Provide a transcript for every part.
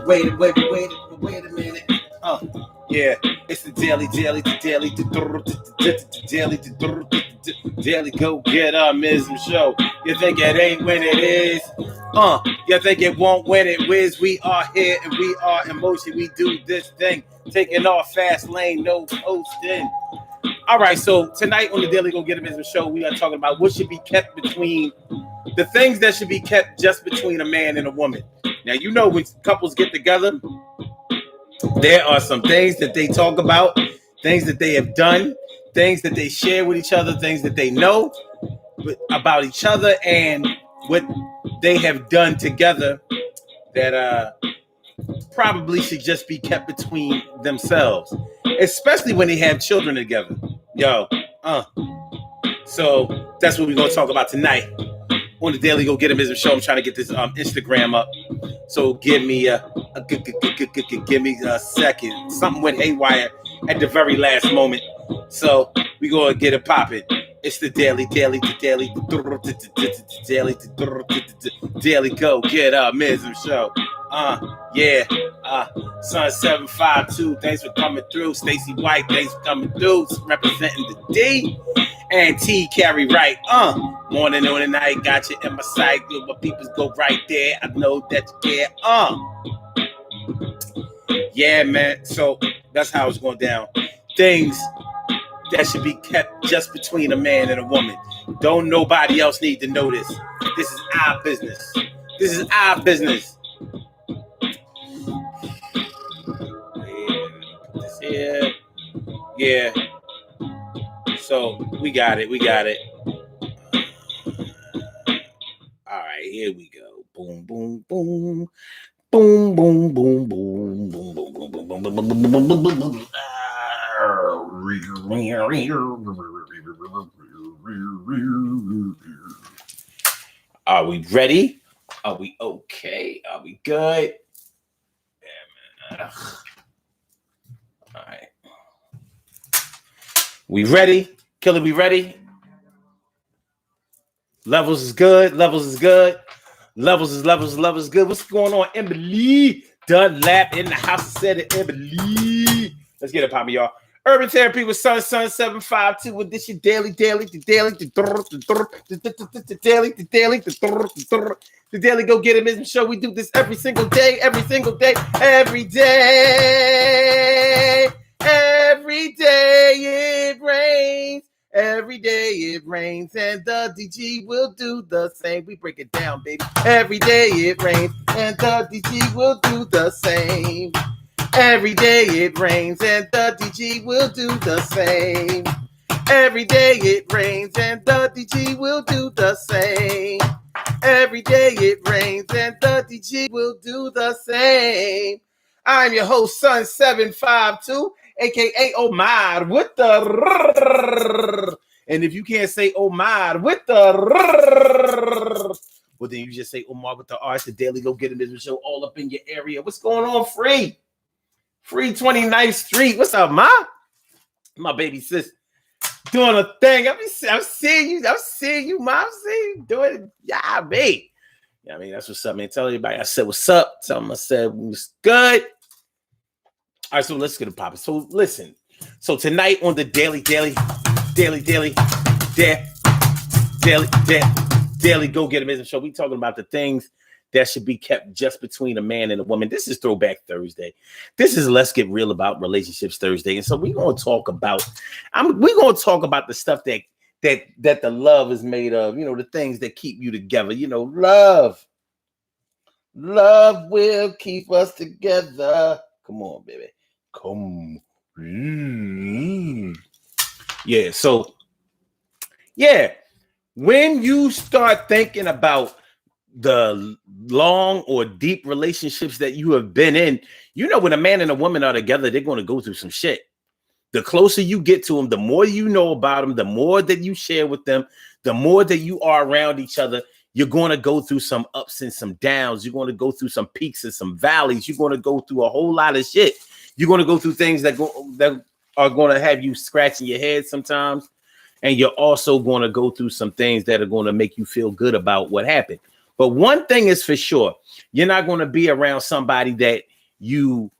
Wait a minute. Yeah, it's the daily, go get mism show. You think it ain't when it is? You think it won't when it whiz? We are here and we are in motion. We do this thing, taking off fast lane, no posting. All right, so tonight on the Daily Go Get Mism show, we are talking about what should be kept between the things that should be kept just between a man and a woman. Now, you know, when couples get together, there are some things that they talk about, things that they have done, things that they share with each other, things that they know about each other and what they have done together that probably should just be kept between themselves, especially when they have children together. So that's what we're going to talk about tonight on the Daily Go Get Him Ism show. I'm trying to get this Instagram up. So give me a second. Something went haywire at the very last moment. So we gonna get it popping. It's the Daily Go Get Mism show. Son 752, thanks for coming through. Stacy White, thanks for coming through. Representing the D. And T carry right. Morning, noon, and night. Got you in my sight. My peoples go right there. I know that you care. Yeah, man. So that's how it's going down. Things that should be kept just between a man and a woman. Don't nobody else need to know this. This is our business. This is our business. Yeah. Yeah. So we got it. All right, here we go. Boom, boom, boom. Boom, boom, boom, boom, boom, boom, boom, boom, boom, boom, boom, boom, boom, boom. Are we ready? Are we okay? Are we good? Yeah, man. All right. We ready? Killer, we ready? Levels is good. Levels is good. Levels is good. What's going on? Emily Dunlap in the house. I said it, Emily. Let's get it popping, y'all. Urban Therapy with Son 752 with this your daily, the Daily Go Get Him show. We do this every single day. Every day it rains. Every day it rains, and the DG will do the same. We break it down, baby. Every day it rains, and the DG will do the same. Every day it rains, and the DG will do the same. Every day it rains, and the DG will do the same. Every day it rains, and the DG will do the same. I'm your host, Son 752. AKA Omar with the and if you can't say Omar with the well, then you just say Omar with the R. It's the Daily Go Get Him show all up in your area. What's going on? Free 29th Street. What's up, Ma? My baby sis doing a thing. I'm seeing you, Ma. I'm seeing you doing it. Yeah, babe. Yeah, I mean, that's what's up, man. Tell everybody I said what's up. Tell them I said it was good. All right, so let's get it popping. So listen. So tonight on the Daily Go Get Him show, we talking about the things that should be kept just between a man and a woman. This is Throwback Thursday. This is Let's Get Real About Relationships Thursday. And so we're going to talk about the stuff that the love is made of, you know, the things that keep you together. You know, love will keep us together. Come on, baby. Come. Yeah, so when you start thinking about the long or deep relationships that you have been in, you know, when a man and a woman are together, they're going to go through some shit. The closer you get to them, the more you know about them, the more that you share with them, the more that you are around each other. You're going to go through some ups and some downs. You're going to go through some peaks and some valleys. You're going to go through a whole lot of shit. You're going to go through things that are going to have you scratching your head sometimes. And you're also going to go through some things that are going to make you feel good about what happened. But one thing is for sure, you're not going to be around somebody that you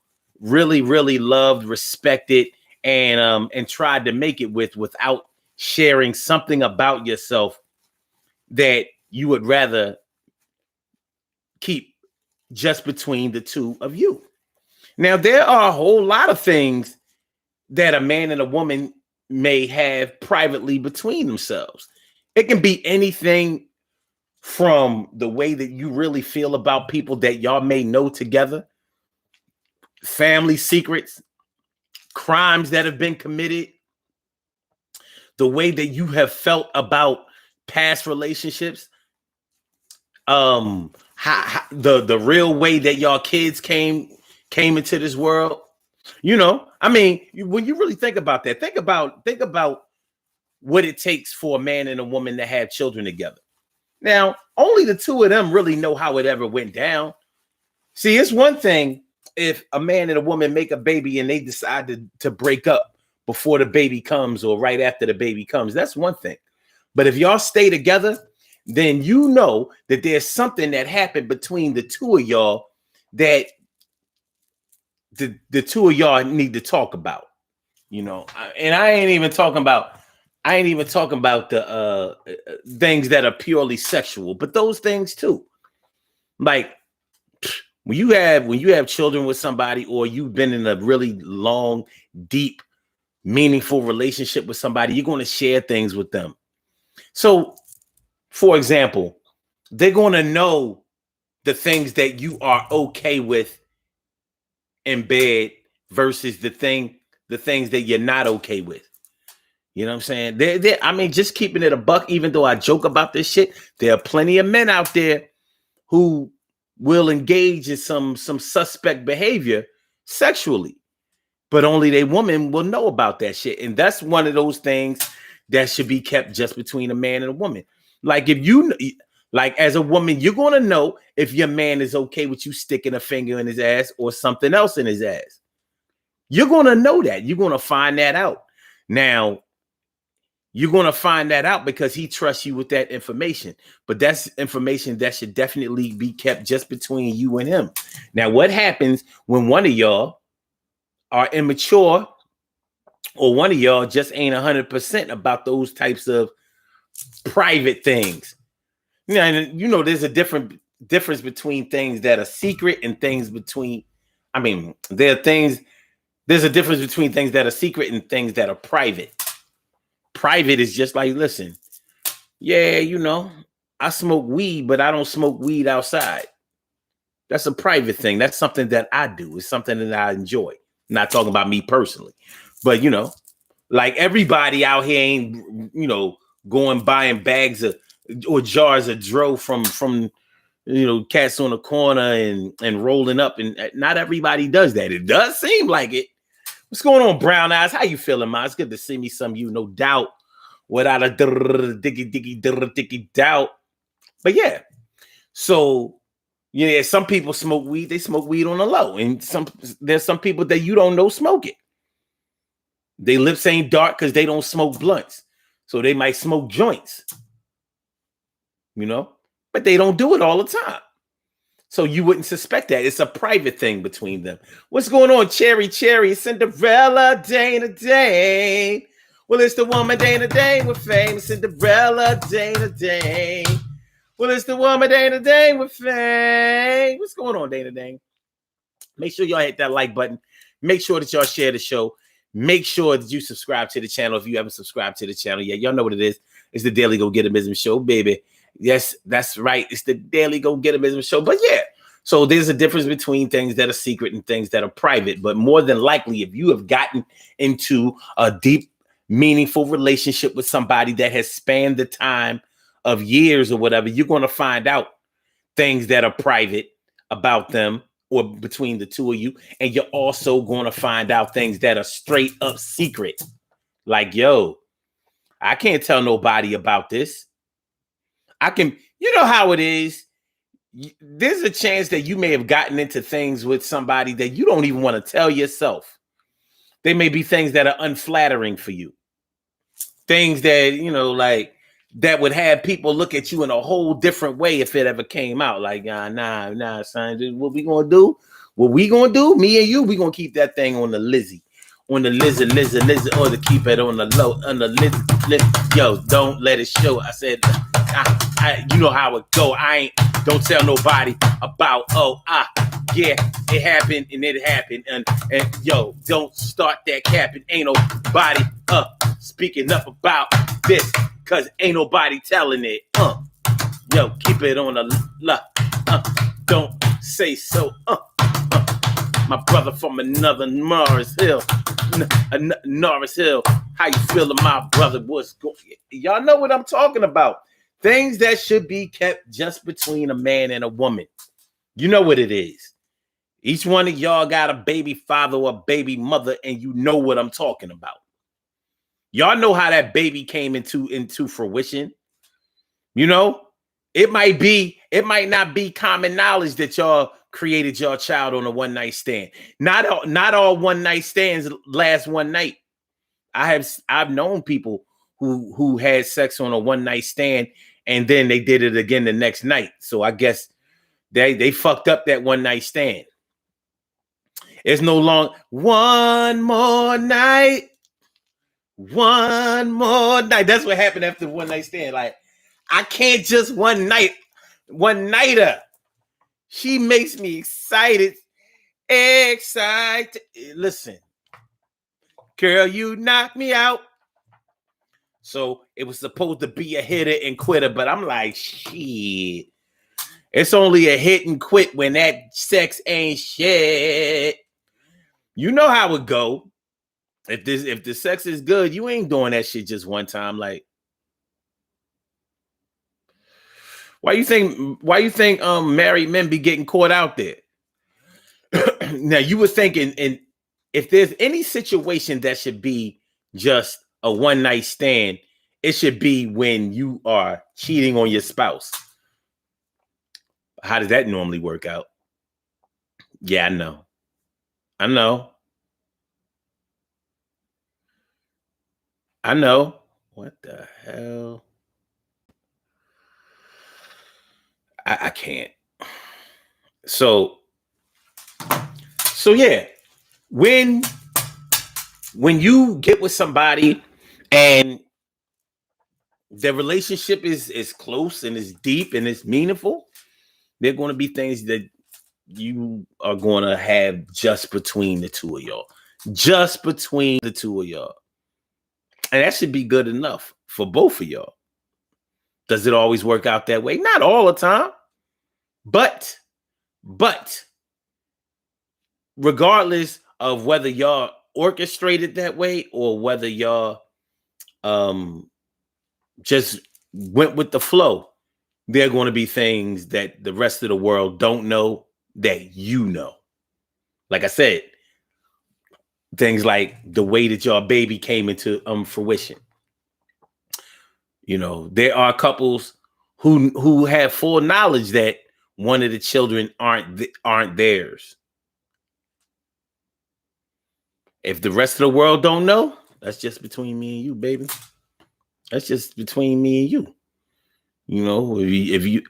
really, really loved, respected, and tried to make it with without sharing something about yourself that you would rather keep just between the two of you. Now, there are a whole lot of things that a man and a woman may have privately between themselves. It can be anything from the way that you really feel about people that y'all may know together, family secrets, crimes that have been committed, the way that you have felt about past relationships, the real way that y'all kids came into this world. I mean, when you really think about that, think about what it takes for a man and a woman to have children together. Now, only the two of them really know how it ever went down. See, it's one thing if a man and a woman make a baby and they decide to break up before the baby comes or right after the baby comes. That's one thing. But if y'all stay together, then you know that there's something that happened between the two of y'all that the two of y'all need to talk about. And I ain't even talking about the things that are purely sexual, but those things too. Like when you have children with somebody, or you've been in a really long, deep, meaningful relationship with somebody, you're going to share things with them. So, for example, they're going to know the things that you are okay with in bed versus the things that you're not okay with. You know what I'm saying? I mean, just keeping it a buck, even though I joke about this shit, there are plenty of men out there who will engage in some suspect behavior sexually, but only their woman will know about that shit. And that's one of those things that should be kept just between a man and a woman. Like as a woman, you're going to know if your man is okay with you sticking a finger in his ass or something else in his ass. You're going to know that. You're going to find that out. Now, you're going to find that out because he trusts you with that information. But that's information that should definitely be kept just between you and him. Now, what happens when one of y'all are immature, or one of y'all just ain't 100% about those types of private things? There's a difference between things that are secret and things between, there's a difference between things that are secret and things that are private. Private is just like, listen, I smoke weed, but I don't smoke weed outside. That's a private thing. That's something that I do. It's something that I enjoy. I'm not talking about me personally, but like everybody out here ain't, going buying bags of or jars of dro from cats on the corner and rolling up, and not everybody does that. It does seem like it. What's going on, Brown Eyes? How you feeling, man? It's good to see me some of you, no doubt. Without a diggy doubt. But yeah. So some people smoke weed, they smoke weed on the low. And there's some people that you don't know smoke it. Their lips ain't dark because they don't smoke blunts. So they might smoke joints. But they don't do it all the time. So you wouldn't suspect that. It's a private thing between them. What's going on, Cherry, Cinderella, Dana Dane? Well, it's the woman, Dana Dane, with fame. Cinderella, Dana Dane. Well, it's the woman, Dana Dane, with fame. What's going on, Dana Dane? Make sure y'all hit that like button. Make sure that y'all share the show. Make sure that you subscribe to the channel if you haven't subscribed to the channel yet. Y'all know what it is. It's the Daily Go Getimism Show, baby. Yes, that's right. It's the Daily Go Getimism Show. But yeah, so there's a difference between things that are secret and things that are private. But more than likely, if you have gotten into a deep, meaningful relationship with somebody that has spanned the time of years or whatever, you're going to find out things that are private about them or between the two of you. And you're also going to find out things that are straight up secret. Like, I can't tell nobody about this. I can, how it is. There's a chance that you may have gotten into things with somebody that you don't even want to tell yourself. They may be things that are unflattering for you. Things that, like that would have people look at you in a whole different way if it ever came out. Like, nah, son, what we going to do? What we gonna do, me and you, we gonna keep that thing on the Lizzie. On the lizard, or to keep it on the low, on the lizard. Yo, don't let it show. I said, you know how it go. Don't tell nobody about, yeah, it happened and it happened. And yo, don't start that capping. Ain't nobody speaking up about this, cause ain't nobody telling it. Yo, keep it on the don't say so. My brother from another Norris Hill. Norris Hill. How you feeling, my brother? What's going? Y'all know what I'm talking about. Things that should be kept just between a man and a woman. You know what it is. Each one of y'all got a baby father or a baby mother, and you know what I'm talking about. Y'all know how that baby came into fruition. You know, it might not be common knowledge that y'all created your child on a one-night stand. Not all one-night stands last one night. I've known people who had sex on a one-night stand and then they did it again the next night. So I guess they fucked up that one-night stand. It's no longer one more night. One more night. That's what happened after the one-night stand. Like, I can't just one nighter. She makes me excited. Listen, girl, you knocked me out. So it was supposed to be a hitter and quitter, but I'm like, shit. It's only a hit and quit when that sex ain't shit. You know how it go. If the sex is good, you ain't doing that shit just one time. Like, why you think married men be getting caught out there? Now you were thinking, and if there's any situation that should be just a one night stand, it should be when you are cheating on your spouse. How does that normally work out? Yeah, I know. What the hell? I can't. So yeah, when you get with somebody and the relationship is close and is deep and it's meaningful, there are going to be things that you are going to have just between the two of y'all. Just between the two of y'all. And that should be good enough for both of y'all. Does it always work out that way? Not all the time. But regardless of whether y'all orchestrated that way or whether y'all just went with the flow, there are going to be things that the rest of the world don't know that you know. Like I said, things like the way that your baby came into fruition. You know, there are couples who have full knowledge that one of the children aren't theirs. If the rest of the world don't know, that's just between me and you, baby. That's just between me and you. You know, if you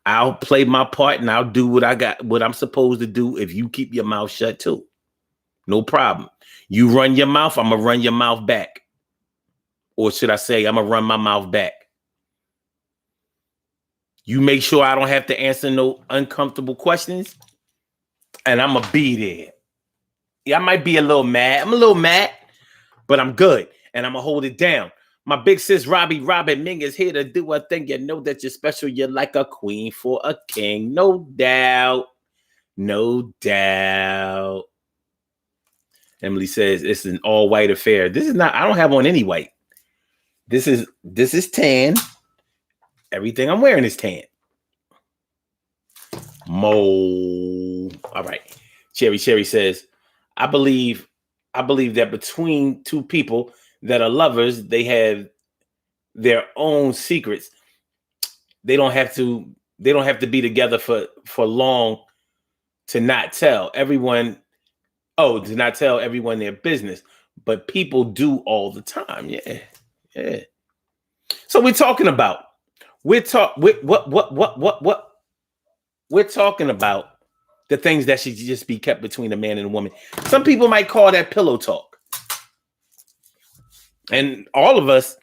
I'll play my part and I'll do what I'm supposed to do if you keep your mouth shut too. No problem. You run your mouth, I'm gonna run your mouth back. Or should I say, I'm gonna run my mouth back. You make sure I don't have to answer no uncomfortable questions, and I'm gonna be there. Yeah, I might be a little mad. I'm a little mad, but I'm good, and I'm gonna hold it down. My big sis Robin Ming is here to do a thing. You know that you're special. You're like a queen for a king. No doubt. No doubt. Emily says it's an all white affair. This is not, I don't have on any white. This is tan. Everything I'm wearing is tan. Mo. All right. Cherry says, I believe that between two people that are lovers, they have their own secrets. They don't have to be together for long to not tell everyone their business. But people do all the time. Yeah. So we're talking about the The things that should just be kept between a man and a woman. Some people might call that pillow talk. And all of us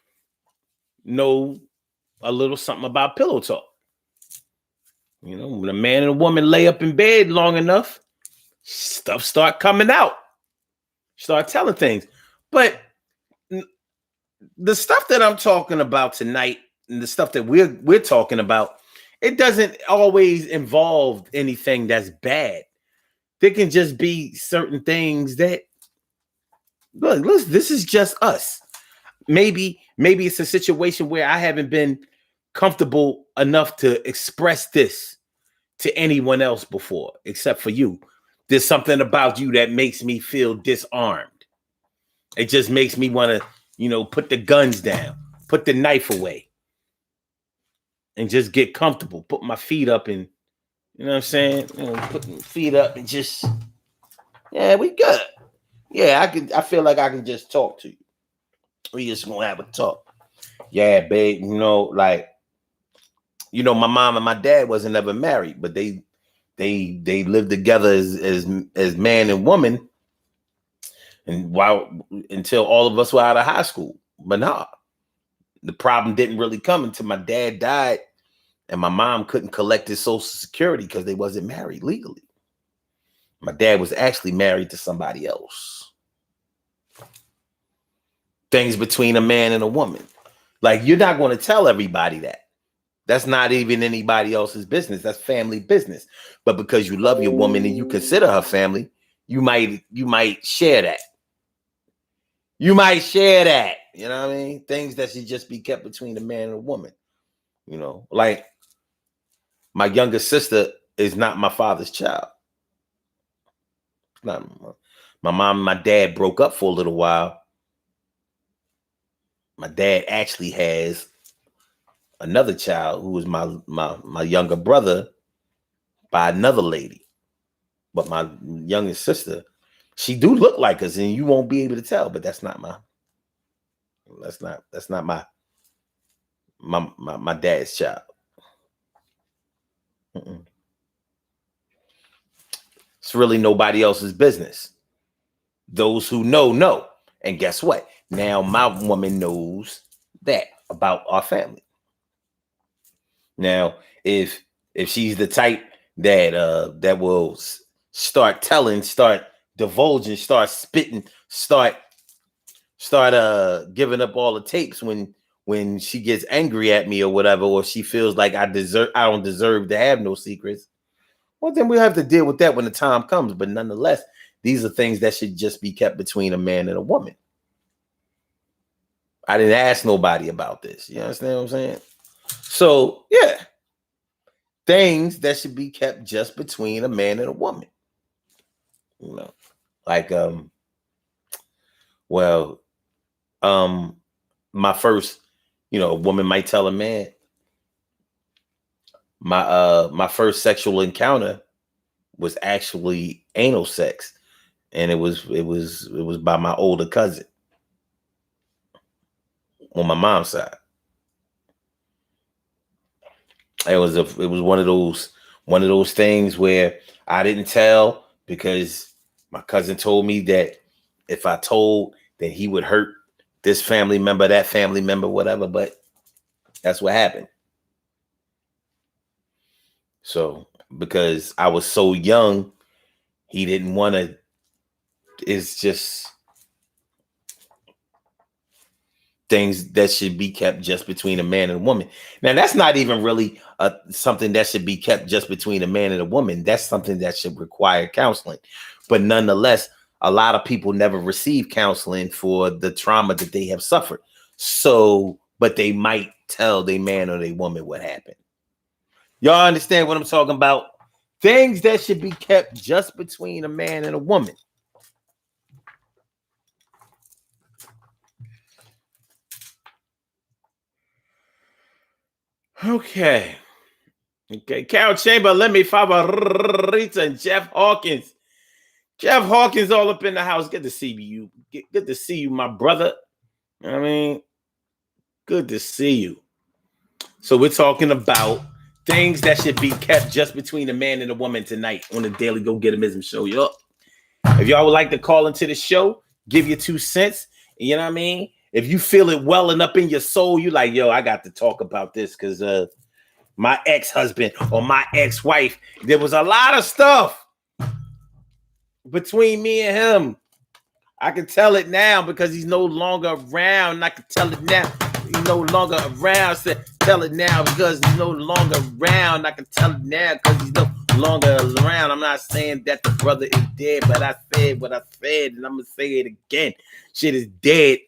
know a little something about pillow talk. You know, when a man and a woman lay up in bed long enough, stuff start coming out. Start telling things. But the stuff that I'm talking about tonight and the stuff that we're talking about, it doesn't always involve anything that's bad. There can just be certain things that, look, this is just us. Maybe it's a situation where I haven't been comfortable enough to express this to anyone else before, except for you. There's something about you that makes me feel disarmed. It just makes me want to, put the guns down, put the knife away, and just get comfortable. Put my feet up and, you know what I'm saying? Put my feet up and just, yeah, we good. Yeah, I feel like I can just talk to you. We just gonna have a talk. Yeah, babe, my mom and my dad wasn't ever married, but they lived together as man and woman, and until all of us were out of high school. But nah, the problem didn't really come until my dad died and my mom couldn't collect his Social Security because they wasn't married legally. My dad was actually married to somebody else. Things between a man and a woman. Like, you're not going to tell everybody that. That's not even anybody else's business. That's family business. But because you love your woman and you consider her family, you might share that. You might share that. You know what I mean? Things that should just be kept between a man and a woman. Like my younger sister is not my father's child. Not my mom and my dad broke up for a little while. My dad actually has another child who is my younger brother by another lady. But my youngest sister, she do look like us, and you won't be able to tell, but that's not my dad's child. Mm-mm. It's really nobody else's business. Those who know. And guess what? Now my woman knows that about our family. Now, if she's the type that will start telling, start divulging, start spitting, start giving up all the tapes when she gets angry at me or whatever, or she feels like I don't deserve to have no secrets, well, then we'll have to deal with that when the time comes. But nonetheless, these are things that should just be kept between a man and a woman. I didn't ask nobody about this. You understand what I'm saying? So, yeah. Things that should be kept just between a man and a woman. Like, my first, a woman might tell a man, my first sexual encounter was actually anal sex, and it was by my older cousin on my mom's side. It was one of those things where I didn't tell because my cousin told me that if I told, then he would hurt this family member, that family member, whatever. But that's what happened. So because I was so young, he didn't want to. It's just things that should be kept just between a man and a woman. Now, that's not even really something that should be kept just between a man and a woman. That's something that should require counseling. But nonetheless, a lot of people never receive counseling for the trauma that they have suffered. So, but they might tell their man or their woman what happened. Y'all understand what I'm talking about? Things that should be kept just between a man and a woman. Okay. Carol Chamber, let me favorita, and Jeff Hawkins. Jeff Hawkins all up in the house. Good to see you. Good to see you, my brother. You know what I mean? Good to see you. So we're talking about Things that should be kept just between a man and a woman tonight on the Daily Go Getimism Show. Yup. If y'all would like to call into the show, give your 2 cents. You know what I mean? If you feel it welling up in your soul, you like, yo, I got to talk about this because my ex-husband or my ex-wife, there was a lot of stuff between me and him. I can tell it now because he's no longer around. I can tell it now. He's no longer around. So tell it now because he's no longer around. I can tell it now because he's no longer around. I'm not saying that the brother is dead, but I said what I said, and I'm gonna say it again. Shit is dead.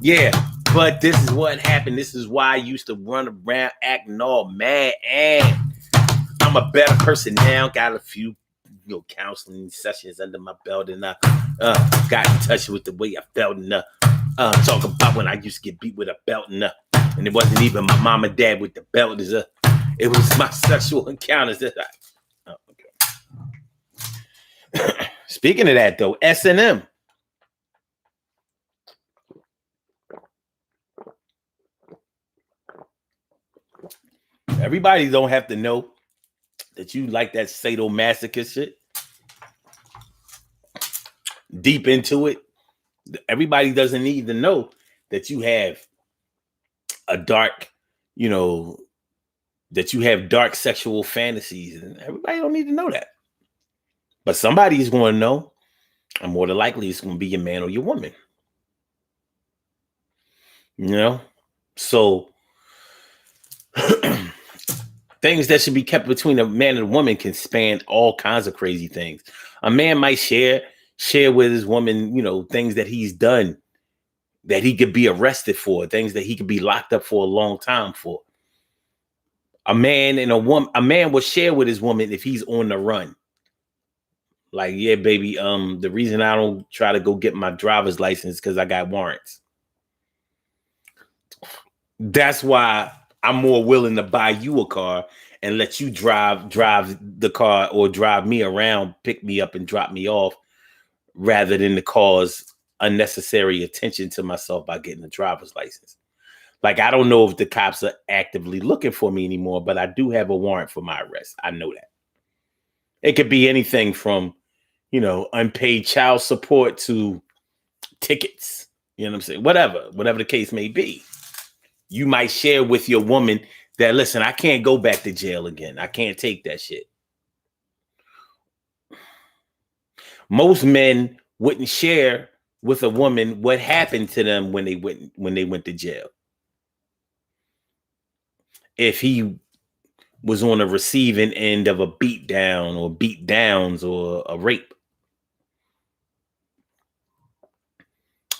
Yeah. But this is what happened. This is why I used to run around acting all mad, and I'm a better person now. Got a few counseling sessions under my belt, and I got in touch with the way I felt, and talk about when I used to get beat with a belt, and it wasn't even my mom and dad with the belt. It was my sexual encounters that okay. Speaking of that, though, S&M. Everybody don't have to know that you like that sadomasochist shit. Deep into it. Everybody doesn't need to know that you have a dark, that you have dark sexual fantasies. And everybody don't need to know that. But somebody's going to know. And more than likely, it's going to be your man or your woman. So things that should be kept between a man and a woman can span all kinds of crazy things. A man might share with his woman, things that he's done that he could be arrested for, things that he could be locked up for a long time for. A man will share with his woman if he's on the run. Like, yeah, baby, the reason I don't try to go get my driver's license because I got warrants. That's why I'm more willing to buy you a car and let you drive the car or drive me around, pick me up and drop me off, rather than to cause unnecessary attention to myself by getting a driver's license. Like, I don't know if the cops are actively looking for me anymore, but I do have a warrant for my arrest. I know that. It could be anything from, unpaid child support to tickets. You know what I'm saying? Whatever the case may be. You might share with your woman that, listen, I can't go back to jail again. I can't take that shit. Most men wouldn't share with a woman what happened to them when they went to jail. If he was on a receiving end of a beat down or beat downs or a rape.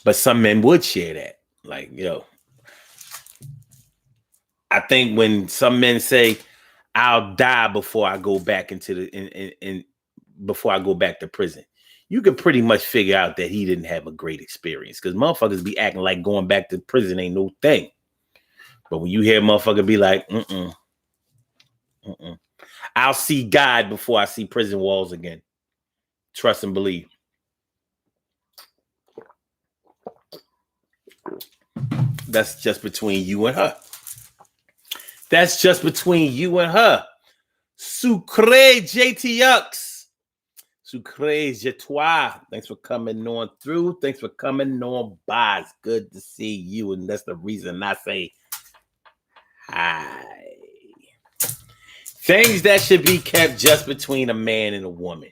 But some men would share that. Like, I think when some men say, I'll die before I go back before I go back to prison, you can pretty much figure out that he didn't have a great experience, because motherfuckers be acting like going back to prison ain't no thing. But when you hear a motherfucker be like, I'll see God before I see prison walls again. Trust and believe. That's just between you and her. That's just between you and her. Sucre JTX. Sucre je toi. Thanks for coming on through. Thanks for coming on by. It's good to see you. And that's the reason I say hi. Things that should be kept just between a man and a woman.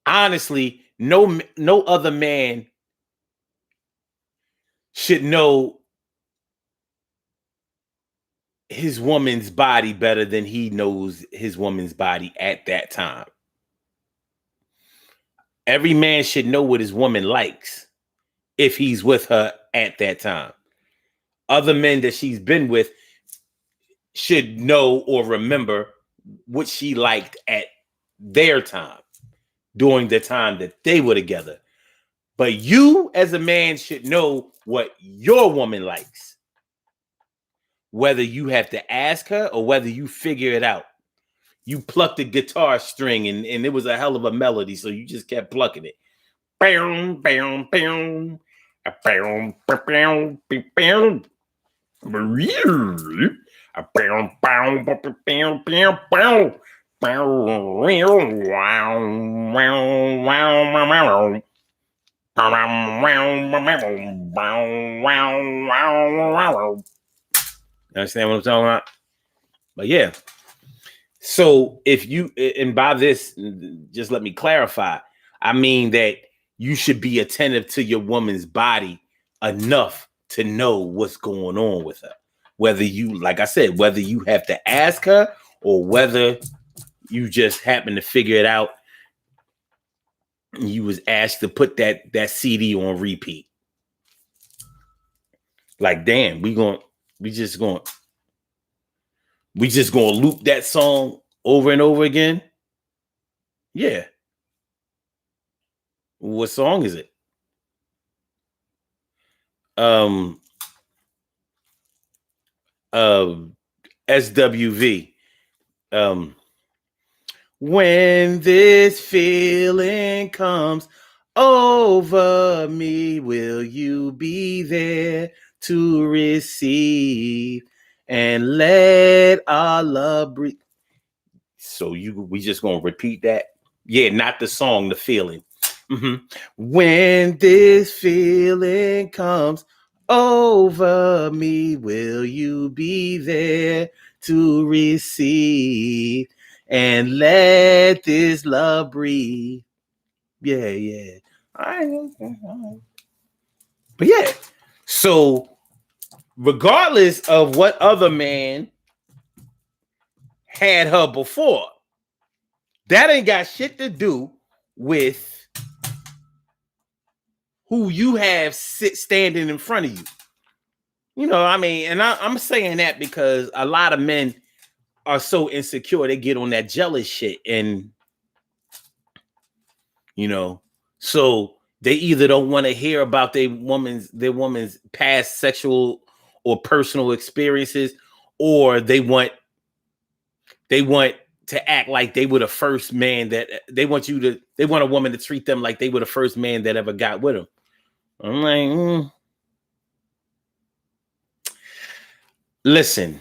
Honestly, no other man should know his woman's body better than he knows his woman's body at that time. Every man should know what his woman likes if he's with her at that time. Other men that she's been with should know or remember what she liked at their time, during the time that they were together. But you as a man should know what your woman likes, whether you have to ask her or whether you figure it out. You plucked a guitar string and it was a hell of a melody, so you just kept plucking it. Bam, bam, bam, bam, bam, bam, bam. Understand what I'm talking about? But yeah. So if you, and by this, just let me clarify, I mean that you should be attentive to your woman's body enough to know what's going on with her. Whether you, like I said, whether you have to ask her or whether you just happen to figure it out. You was asked to put that CD on repeat. Like, damn, we just gonna loop that song over and over again. Yeah. What song is it? SWV. When this feeling comes over me, will you be there to receive and let our love breathe? So we just gonna repeat that? Yeah, not the song, the feeling. Mm-hmm. When this feeling comes over me, will you be there to receive and let this love breathe? Yeah, yeah. All right. But yeah, so regardless of what other man had her before, that ain't got shit to do with who you have standing in front of you. You know, I mean, and I'm saying that because a lot of men are so insecure, they get on that jealous shit, and you know, so they either don't want to hear about their woman's past sexual or personal experiences, or they want to act like they were the first man that they want a woman to treat them like they were the first man that ever got with them. I'm like, listen,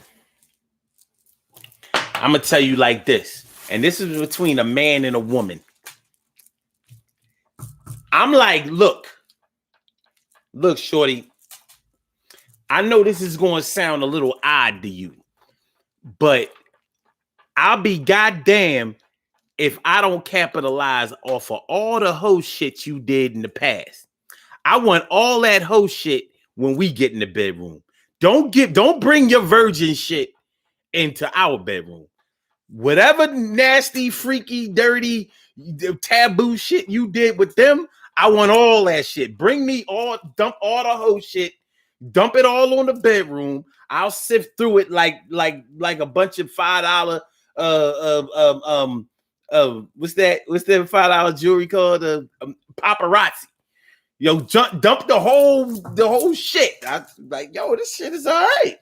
I'm gonna tell you like this, and this is between a man and a woman. I'm like, look, shorty, I know this is going to sound a little odd to you, but I'll be goddamn if I don't capitalize off of all the hoe shit you did in the past. I want all that hoe shit when we get in the bedroom. Don't bring your virgin shit into our bedroom. Whatever nasty, freaky, dirty, taboo shit you did with them, I want all that shit. Bring me dump all the hoe shit, dump it all on the bedroom. I'll sift through it like a bunch of $5 what's that $5 jewelry called? Paparazzi. Yo, dump the whole shit. I like, yo, this shit is all right.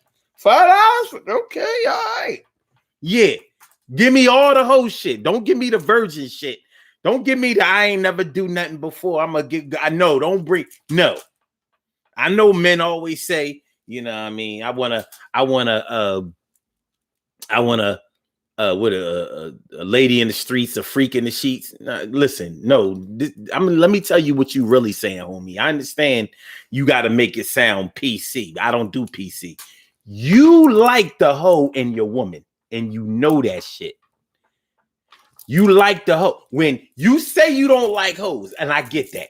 $5, okay, all right. Yeah. Give me all the whole shit. Don't give me the virgin shit. Don't give me the I ain't never do nothing before. I know, don't bring no. I know men always say, you know what I mean, I wanna with a lady in the streets, a freak in the sheets. Listen, no, let me tell you what you really saying, homie. I understand you got to make it sound PC. I don't do PC. You like the hoe in your woman, and you know that shit. You like the hoe. When you say you don't like hoes, and I get that.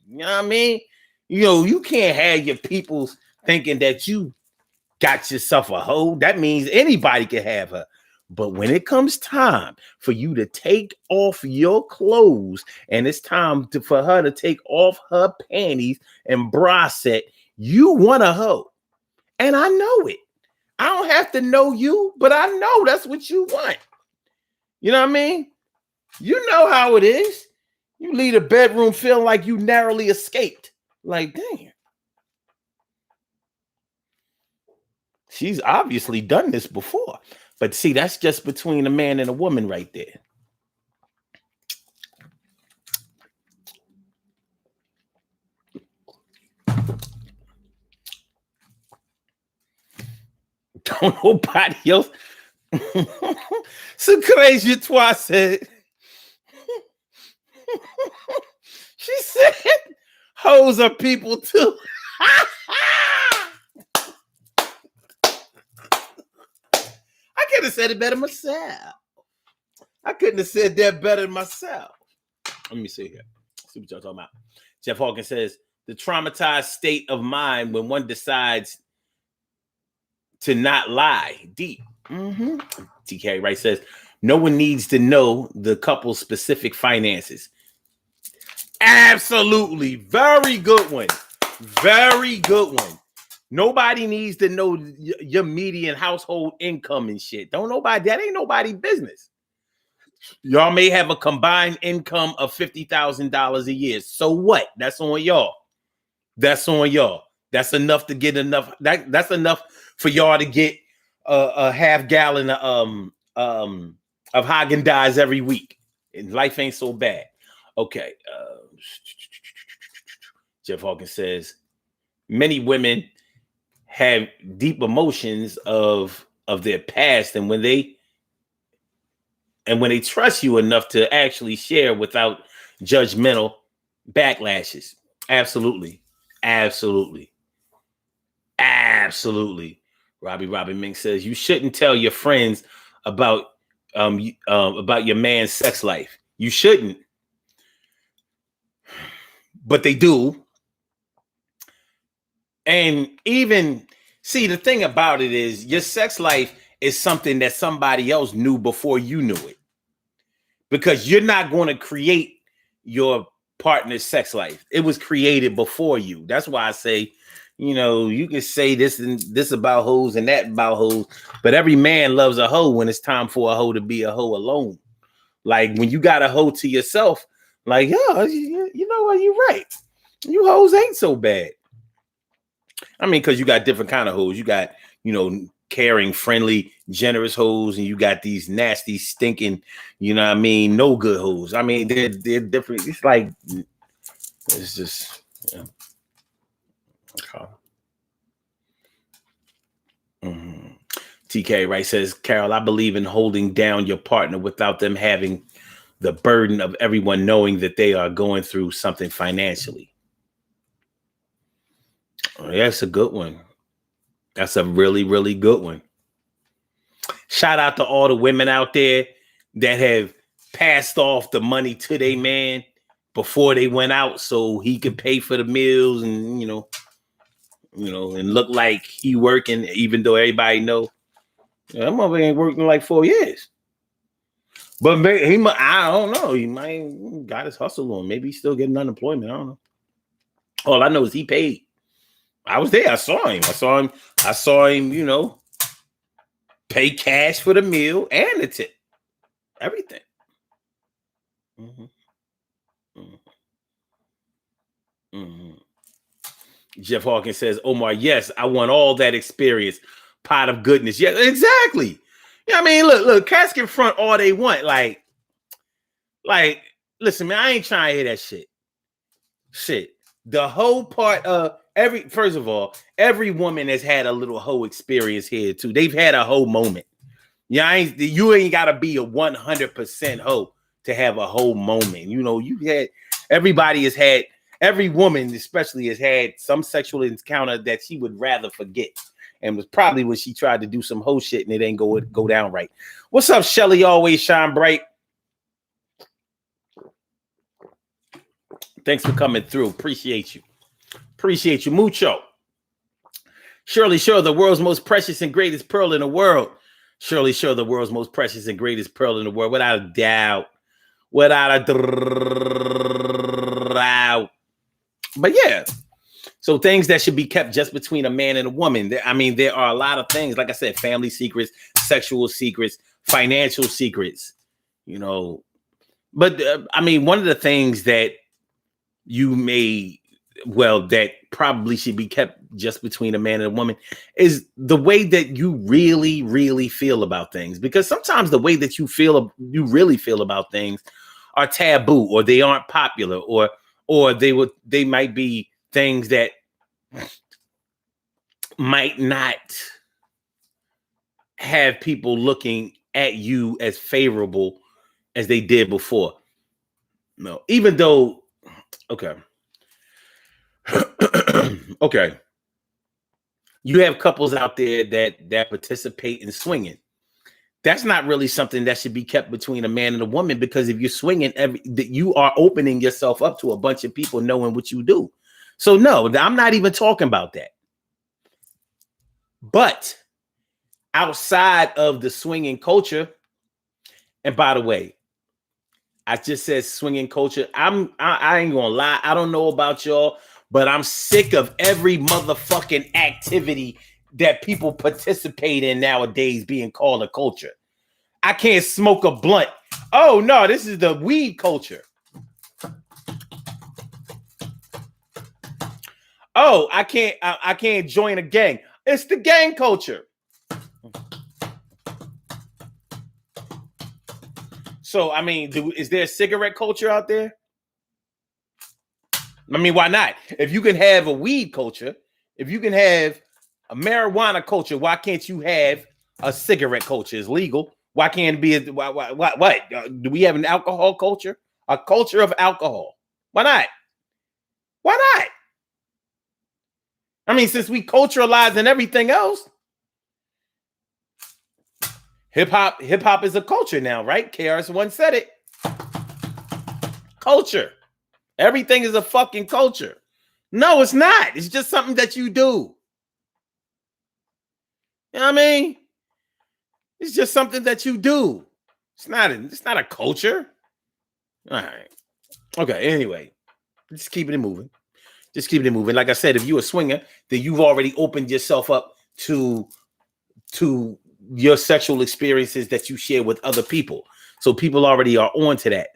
You know what I mean? You know, you can't have your peoples thinking that you got yourself a hoe. That means anybody can have her. But when it comes time for you to take off your clothes and it's time for her to take off her panties and bra set, you want a hoe. And I know it. I don't have to know you, but I know that's what you want. You know what I mean? You know how it is. You leave the bedroom feeling like you narrowly escaped. Like, damn. She's obviously done this before. But see, that's just between a man and a woman right there. Don't nobody else. Ce crazy toi said. She said, hoes are people too. I could have said it better myself. I couldn't have said that better myself. Let me see here. See what y'all talking about. Jeff Hawkins says, the traumatized state of mind when one decides to not lie. Deep. TK Wright says, no one needs to know the couple's specific finances. Absolutely. Very good one. Very good one. Nobody needs to know your median household income and shit. That ain't nobody's business. Y'all may have a combined income of $50,000 a year. So what? That's on y'all. That's on y'all. That's enough to get enough. That's enough for y'all to get a half gallon of Haagen-Dazs every week. And life ain't so bad. Okay. Jeff Hawkins says, many women have deep emotions of their past, and when they trust you enough to actually share without judgmental backlashes. Absolutely. Robbie Mink says, you shouldn't tell your friends about your man's sex life. You shouldn't. But they do. And even, see, the thing about it is your sex life is something that somebody else knew before you knew it. Because you're not going to create your partner's sex life. It was created before you. That's why I say, you can say this and this about hoes and that about hoes, but every man loves a hoe when it's time for a hoe to be a hoe alone. Like when you got a hoe to yourself, like, you know what, you're right. You hoes ain't so bad. I mean, because you got different kind of hoes. You got, caring, friendly, generous hoes, and you got these nasty, stinking, no good hoes. I mean, they're different. It's like, it's just, yeah. Okay. TK Wright says, Carol, I believe in holding down your partner without them having the burden of everyone knowing that they are going through something financially. Oh, that's a good one. That's a really, really good one. Shout out to all the women out there that have passed off the money to their man before they went out so he could pay for the meals and, and look like he working, even though everybody know that mother ain't working like 4 years. But maybe I don't know. He might got his hustle on. Maybe he's still getting unemployment. I don't know. All I know is he paid. I was there. I saw him, pay cash for the meal and the tip. Everything. Jeff Hawkins says, Omar, yes, I want all that experience. Pot of goodness. Yeah, exactly. Yeah, I mean, look, cats can front all they want. Like, listen, man, I ain't trying to hear that shit. The whole part of first of all, every woman has had a little hoe experience here too. They've had a hoe moment. Yeah, you ain't gotta be a 100% hoe to have a hoe moment. Every woman especially has had some sexual encounter that she would rather forget. And was probably when she tried to do some hoe shit and it ain't go down right. What's up, Shelly? Always shine bright. Thanks for coming through. Appreciate you. Mucho. Shirley Sure, the world's most precious and greatest pearl in the world. Shirley Sure, the world's most precious and greatest pearl in the world. Without a doubt. But yeah. So things that should be kept just between a man and a woman. There are a lot of things. Like I said, family secrets, sexual secrets, financial secrets. But one of the things that that probably should be kept just between a man and a woman is the way that you really, really feel about things. Because sometimes the way that you really feel about things are taboo, or they aren't popular, or they might be things that might not have people looking at you as favorable as they did before. No, even though, okay. Okay. You have couples out there that participate in swinging. That's not really something that should be kept between a man and a woman, because if you're swinging, you are opening yourself up to a bunch of people knowing what you do. So no, I'm not even talking about that. But outside of the swinging culture, and by the way, I just said swinging culture. I ain't gonna lie. I don't know about y'all, but I'm sick of every motherfucking activity that people participate in nowadays being called a culture. I can't smoke a blunt. Oh no, this is the weed culture. Oh, I can't join a gang. It's the gang culture. So, I mean, is there a cigarette culture out there? I mean, why not? If you can have a weed culture, if you can have a marijuana culture, why can't you have a cigarette culture? It's legal. Why can't it be? What? Do we have an alcohol culture? A culture of alcohol? Why not? Why not? I mean, since we culturalize and everything else, hip hop is a culture now, right? KRS-One said it. Culture. Everything is a fucking culture. No, it's not. It's just something that you do. You know what I mean? It's just something that you do. It's not a culture. All right. Okay, anyway. Just keeping it moving. Just keeping it moving. Like I said, if you're a swinger, then you've already opened yourself up to your sexual experiences that you share with other people. So people already are on to that.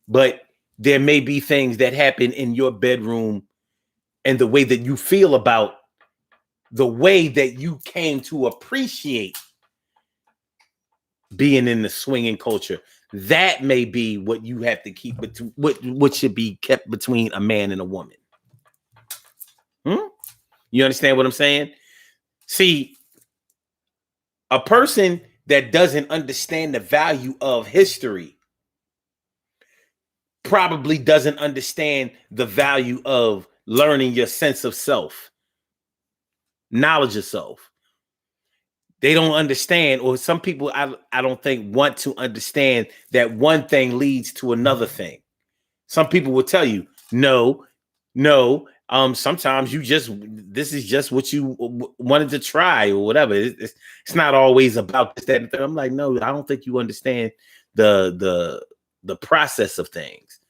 But there may be things that happen in your bedroom and the way that you feel about the way that you came to appreciate being in the swinging culture. That may be what you have to keep, what should be kept between a man and a woman. You understand what I'm saying? See, a person that doesn't understand the value of history probably doesn't understand the value of learning your sense of self, knowledge of self. They don't understand, or some people I don't think want to understand that one thing leads to another thing. Some people will tell you, no, sometimes this is just what you wanted to try or whatever. It's not always about this, that, and that. I'm like, no, I don't think you understand the process of things.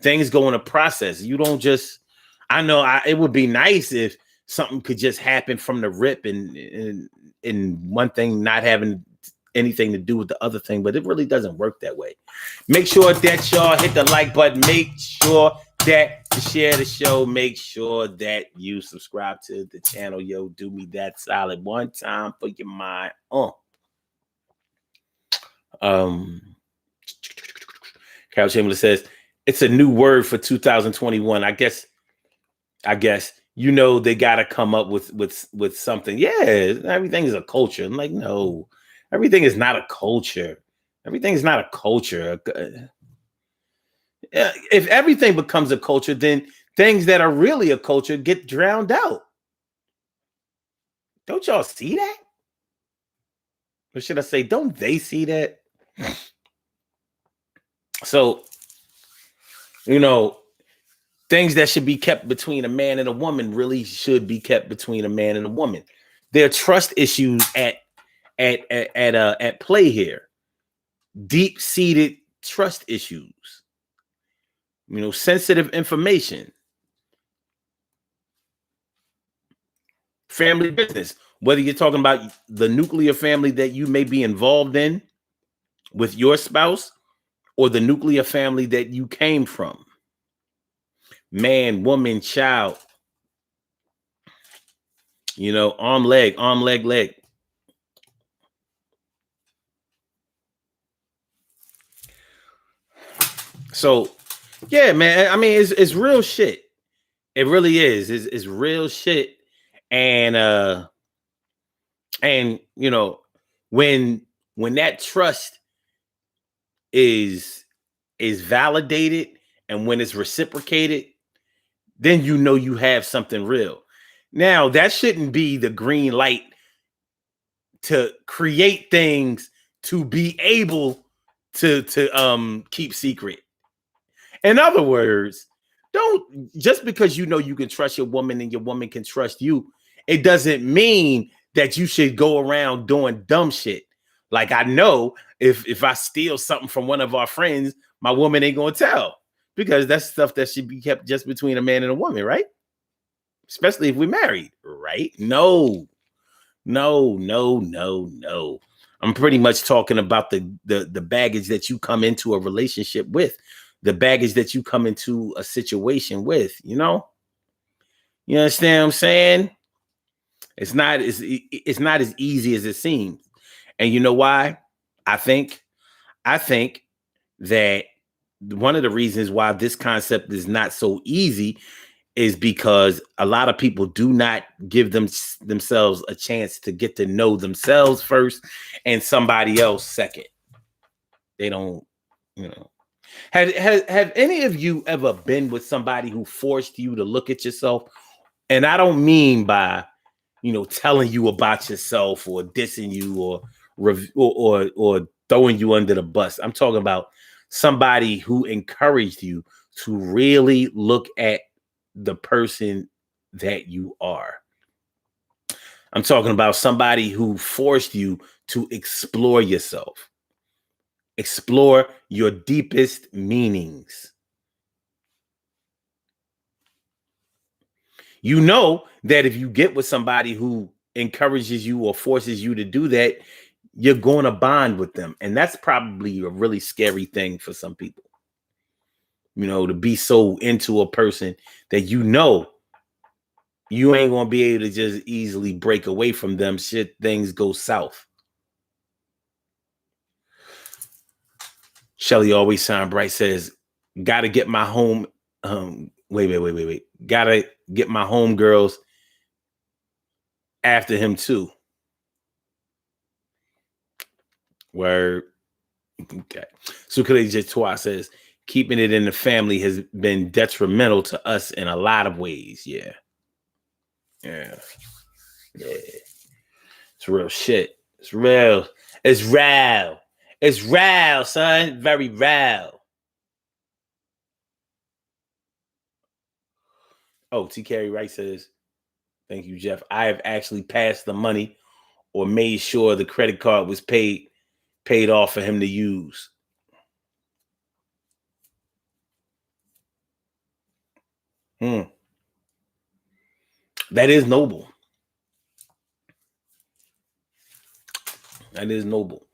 Things go in a process. You don't just, I know it would be nice if something could just happen from the rip and one thing not having anything to do with the other thing, but it really doesn't work that way. Make sure that y'all hit the like button. Make sure that you share the show. Make sure that you subscribe to the channel. Yo, do me that solid one time for your mind. Carol Chamberlain says it's a new word for 2021. I guess they got to come up with something. Yeah, everything is a culture. I'm like, no, everything is not a culture. Everything is not a culture. If everything becomes a culture, then things that are really a culture get drowned out. Don't y'all see that? Or should I say, don't they see that? So, things that should be kept between a man and a woman really should be kept between a man and a woman. There are trust issues at play here. Deep-seated trust issues. Sensitive information. Family business. Whether you're talking about the nuclear family that you may be involved in with your spouse or the nuclear family that you came from. Man, woman, child. Arm, leg, leg. So, yeah, man. I mean, it's real shit. It really is. It's real shit. And When that trust is validated and when it's reciprocated, then you know you have something real. Now, that shouldn't be the green light to create things to be able to keep secret. In other words, don't just because you know you can trust your woman and your woman can trust you, it doesn't mean that you should go around doing dumb shit. Like I know if I steal something from one of our friends, my woman ain't gonna tell because that's stuff that should be kept just between a man and a woman, right? Especially if we're married, right? No, no, no, no, no. I'm pretty much talking about the baggage that you come into a relationship with, the baggage that you come into a situation with, you know? You understand what I'm saying? It's not as easy as it seems. And you know why? I think I think that one of the reasons why this concept is not so easy is because a lot of people do not give themselves a chance to get to know themselves first and somebody else second. They don't, you know. Have any of you ever been with somebody who forced you to look at yourself? And I don't mean by, telling you about yourself or dissing you or throwing you under the bus. I'm talking about somebody who encouraged you to really look at the person that you are. I'm talking about somebody who forced you to explore yourself, explore your deepest meanings. You know that if you get with somebody who encourages you or forces you to do that, you're going to bond with them. And that's probably a really scary thing for some people, to be so into a person that you ain't going to be able to just easily break away from them shit things go south. Shelly always shine bright says, gotta get my home. Wait. Gotta get my home girls after him too. Word. Okay. Sukale Jetois says, keeping it in the family has been detrimental to us in a lot of ways. Yeah. It's real shit. It's real. It's real. It's real, son. Very real. Oh, T. Carey Wright says, thank you, Jeff. I have actually passed the money or made sure the credit card was paid off for him to use. That is noble. That is noble.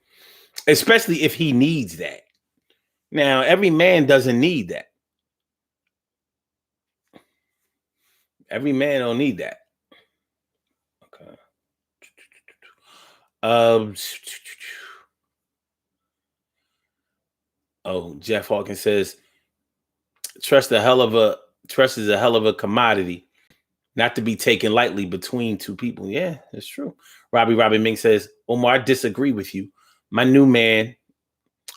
Especially if he needs that. Now, every man doesn't need that. Every man don't need that. Okay. Jeff Hawkins says, trust is a hell of a commodity, not to be taken lightly between two people. Yeah, that's true. Robbie Ming says, Omar, I disagree with you. My new man,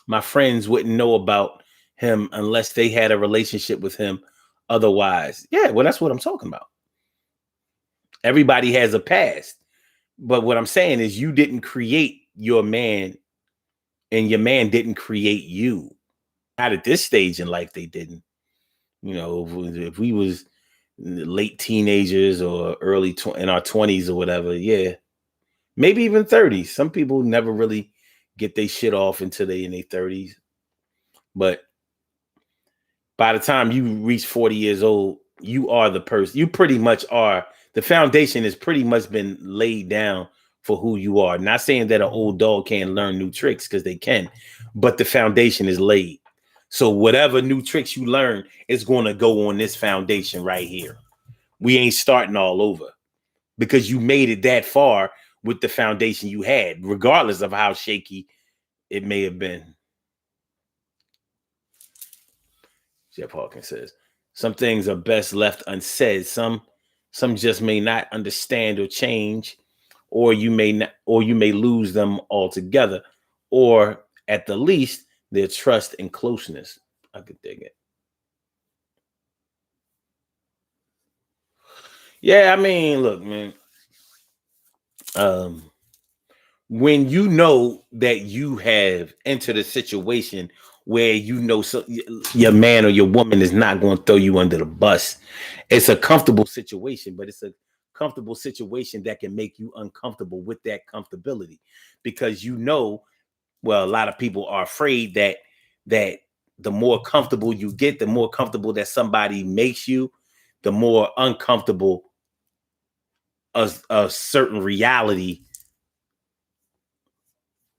my friends wouldn't know about him unless they had a relationship with him otherwise. Yeah, well, that's what I'm talking about. Everybody has a past. But what I'm saying is you didn't create your man and your man didn't create you. Not at this stage in life, they didn't. If we was late teenagers or early in our 20s or whatever, yeah, maybe even 30s. Some people never really get their shit off until they in their 30s. But by the time you reach 40 years old, you are the person. You pretty much are. The foundation has pretty much been laid down for who you are. Not saying that an old dog can't learn new tricks, because they can, but the foundation is laid. So whatever new tricks you learn is going to go on this foundation right here. We ain't starting all over because you made it that far with the foundation you had, regardless of how shaky it may have been. Jeff Hawkins says, some things are best left unsaid. Some just may not understand or change. or you may not, or you may lose them altogether, or at the least their trust and closeness. I could dig it. Yeah, I mean, look, man. Um, when you know that you have entered a situation where you know your man or your woman is not going to throw you under the bus, it's a comfortable situation, but it's a comfortable situation that can make you uncomfortable with that comfortability because you know, well, a lot of people are afraid that the more comfortable you get, the more comfortable that somebody makes you, the more uncomfortable a certain reality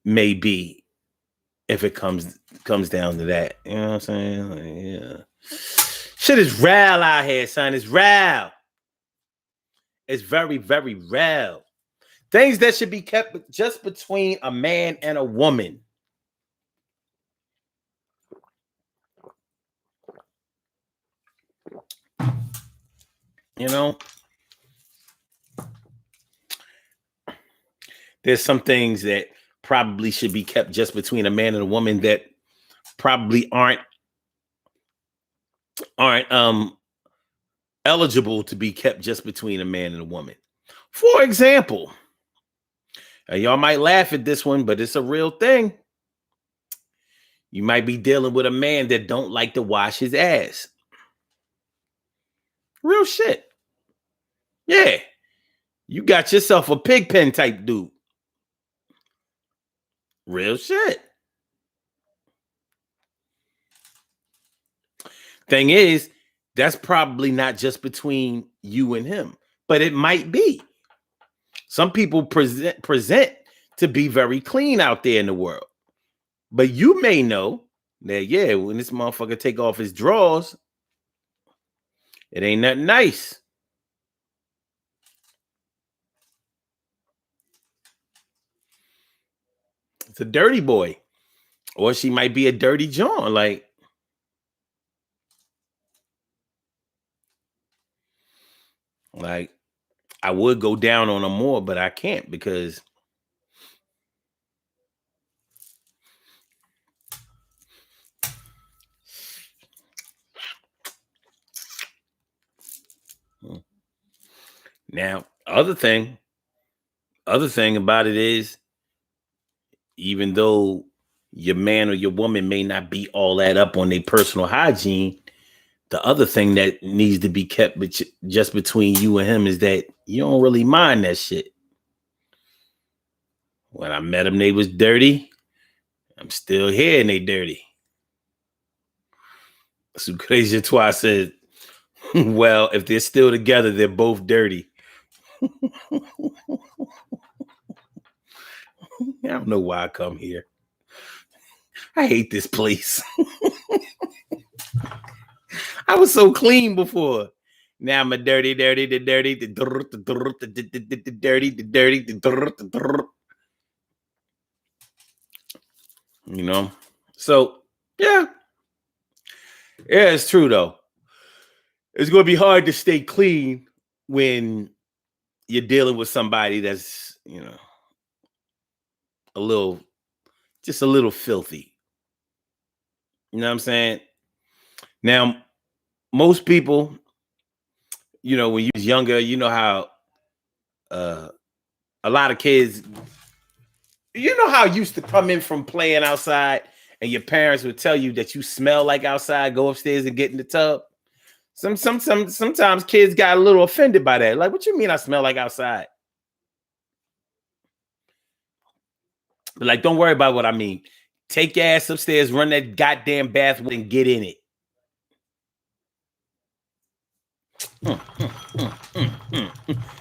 may be if it comes down to that. You know what I'm saying? Like, yeah. Shit is real out here, son. It's real. It's very, very real. Things that should be kept just between a man and a woman. You know, there's some things that probably should be kept just between a man and a woman that probably aren't eligible to be kept just between a man and a woman. For example, y'all might laugh at this one, but it's a real thing. You might be dealing with a man that don't like to wash his ass. Real shit. Yeah. You got yourself a pig pen type dude. Real shit. Thing is, that's probably not just between you and him, but it might be. Some people present to be very clean out there in the world. But you may know that, yeah, when this motherfucker take off his drawers, it ain't nothing nice. It's a dirty boy. Or she might be a dirty John. Like I would go down on them more, but I can't because now other thing about it is, even though your man or your woman may not be all that up on their personal hygiene, the other thing that needs to be kept just between you and him is that you don't really mind that shit. When I met them, they was dirty. I'm still here and they dirty. So crazy twice said, well, if they're still together, they're both dirty. I don't know why I come here. I hate this place. I was so clean before. Now I'm a dirty. You know? So, yeah. Yeah, it's true, though. It's going to be hard to stay clean when you're dealing with somebody that's, just a little filthy. You know what I'm saying? Now, most people, when you was younger, you know how a lot of kids, used to come in from playing outside and your parents would tell you that you smell like outside, go upstairs and get in the tub. Sometimes kids got a little offended by that. Like, what you mean I smell like outside? But like, don't worry about what I mean. Take your ass upstairs, run that goddamn bath and get in it.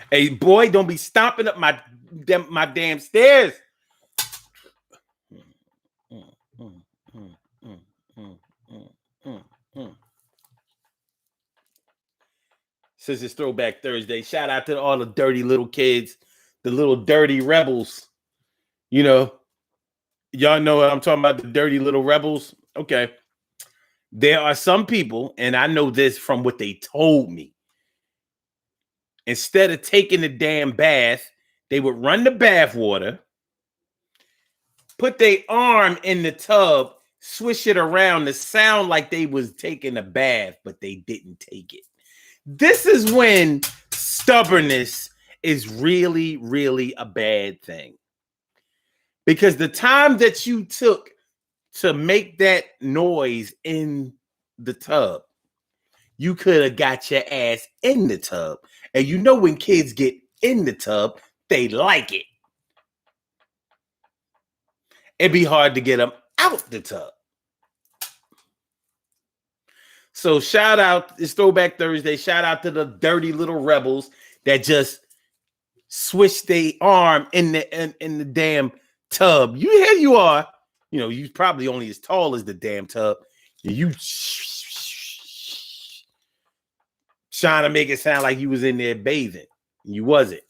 Hey, boy, don't be stomping up my damn stairs. Since it's Throwback Thursday, shout out to all the dirty little kids, the little dirty rebels. Y'all know what I'm talking about, the dirty little rebels. Okay. There are some people, and I know this from what they told me. Instead of taking the damn bath, They would run the bath water, put their arm in the tub, swish it around to sound like they was taking a bath, but they didn't take it. This is when stubbornness is really, really a bad thing. Because the time that you took to make that noise in the tub, you could have got your ass in the tub. And you know when kids get in the tub, they like it. It'd be hard to get them out the tub. So shout out, it's Throwback Thursday. Shout out to the dirty little rebels that just swish their arm in the damn tub. Here you are. You know, you probably only as tall as the damn tub. You trying to make it sound like you was in there bathing. You wasn't.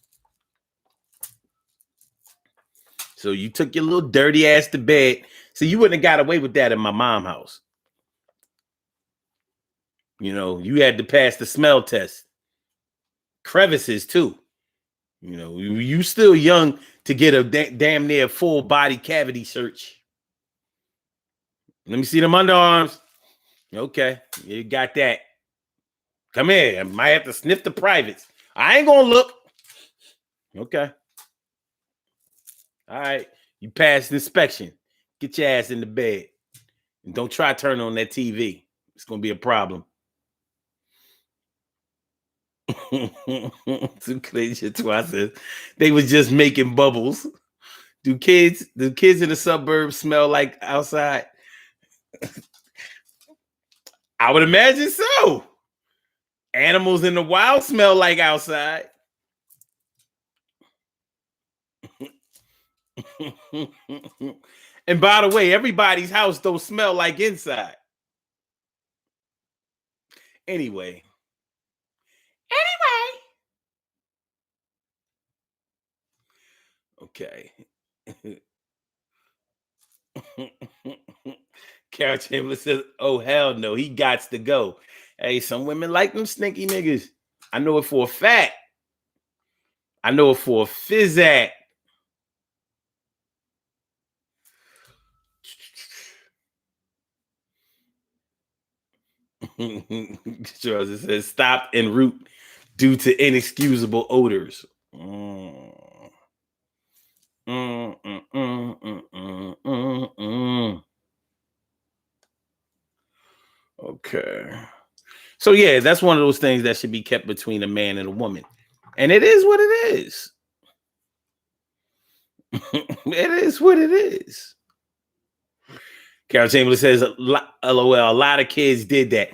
So you took your little dirty ass to bed. So you wouldn't have got away with that in my mom's house. You know, you had to pass the smell test. Crevices too. You know, you still young to get a damn near full body cavity search. Let me see them underarms. Okay, you got that. Come here. I might have to sniff the privates. I ain't gonna look. Okay. All right. You passed inspection. Get your ass in the bed. And don't try to turn on that TV. It's gonna be a problem. They was just making bubbles. Do kids in the suburbs smell like outside? I would imagine so. Animals in the wild smell like outside. And by the way, everybody's house don't smell like inside. Anyway. Okay. Carol Chambliss says, oh, hell no. He gots to go. Hey, some women like them stinky niggas. I know it for a fact. I know it for a fizzat. Charles says, stop en route due to inexcusable odors. Okay. So yeah, that's one of those things that should be kept between a man and a woman. And it is what it is. It is what it is. Carol Chamberlain says, LOL, a lot of kids did that.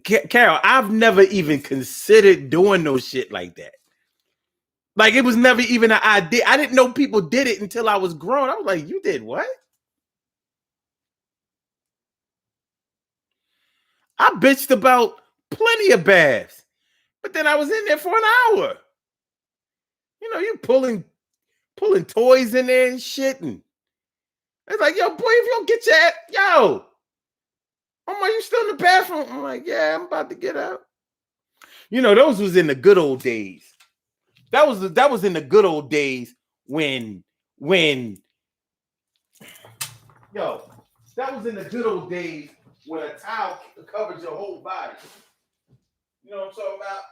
Carol, I've never even considered doing no shit like that. Like, it was never even an idea. I didn't know people did it until I was grown. I was like, you did what? I bitched about plenty of baths, but then I was in there for an hour. You know, you pulling toys in there and shit. And it's like, yo, boy, if you don't get your ass, yo, are you still in the bathroom? I'm like, yeah, I'm about to get out. You know, those was in the good old days. That was in the good old days when yo, that was in the good old days when a towel covers your whole body. You know what I'm talking about?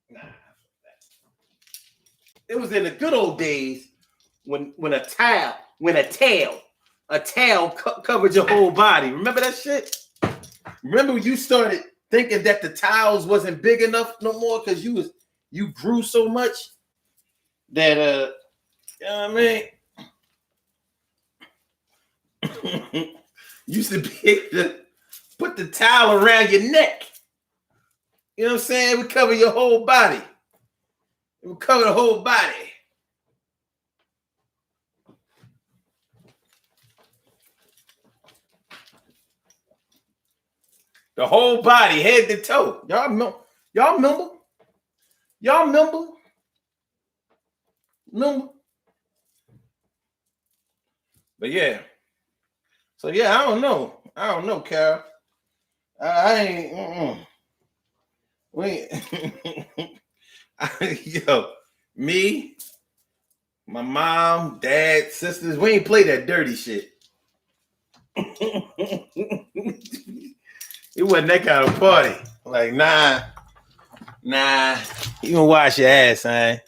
Nah. It was in the good old days when a towel covered your whole body. Remember that shit? Remember when you started thinking that the towels wasn't big enough no more because you grew so much that you know what I mean? Used to be able to put the towel around your neck. You know what I'm saying? It would cover your whole body. It would cover the whole body. The whole body, head to toe. Y'all remember? Y'all remember? But yeah. So yeah, I don't know, Carol. I ain't. We Yo, me, my mom, dad, sisters, we ain't play that dirty shit. It wasn't that kind of party. Like, nah. You can wash your ass, man.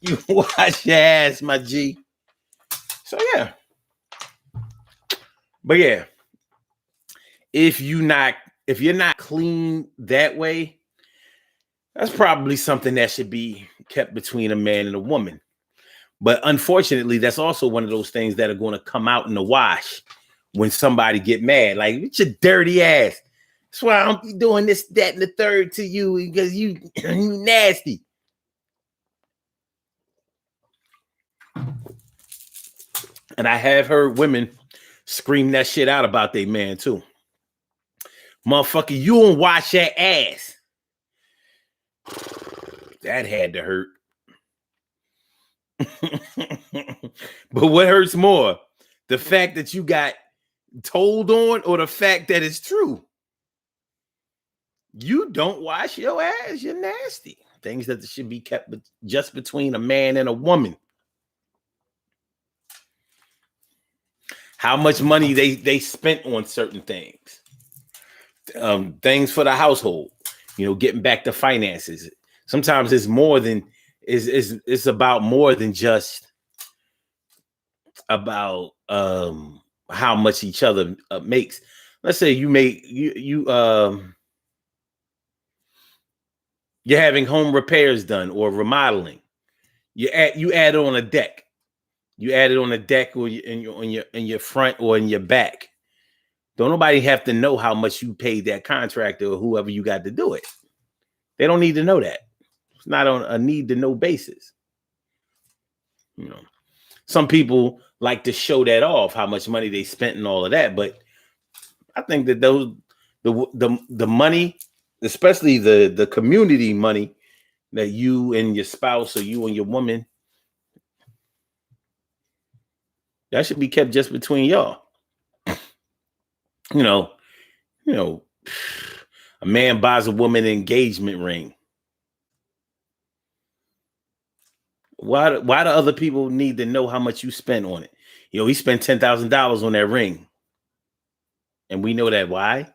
You wash your ass, my G. So yeah. But yeah. If you're not clean that way, that's probably something that should be kept between a man and a woman. But unfortunately, that's also one of those things that are going to come out in the wash when somebody get mad. Like, it's your dirty ass. That's why I'm doing this, that, and the third to you because you nasty. And I have heard women scream that shit out about their man too. Motherfucker, you don't wash your ass. That had to hurt. But what hurts more? The fact that you got told on or the fact that it's true? You don't wash your ass. You're nasty. Things that should be kept just between a man and a woman. How much money they spent on certain things. Things for the household. You know, getting back to finances. Sometimes it's more than it's about more than just about how much each other makes. Let's say you make you're having home repairs done or remodeling. You add it on a deck. You add it on a deck or in your front or in your back. Don't nobody have to know how much you paid that contractor or whoever you got to do it. They don't need to know that. It's not on a need to know basis. You know, some people like to show that off, how much money they spent and all of that. But I think that the money, especially the community money that you and your spouse or you and your woman, that should be kept just between y'all. You know, a man buys a woman an engagement ring. Why do other people need to know how much you spent on it? He spent $10,000 on that ring. And we know that. Why?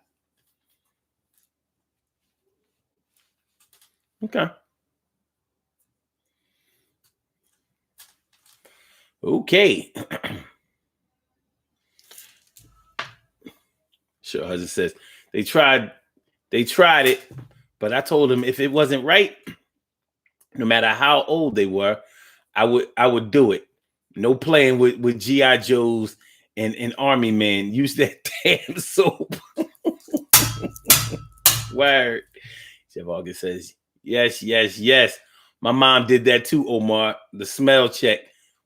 Okay. Okay. Sure, husband says they tried it, but I told them if it wasn't right, no matter how old they were, I would do it. No playing with G.I. Joes and Army men. Use that damn soap. Word. Chef August says, yes. My mom did that too, Omar. The smell check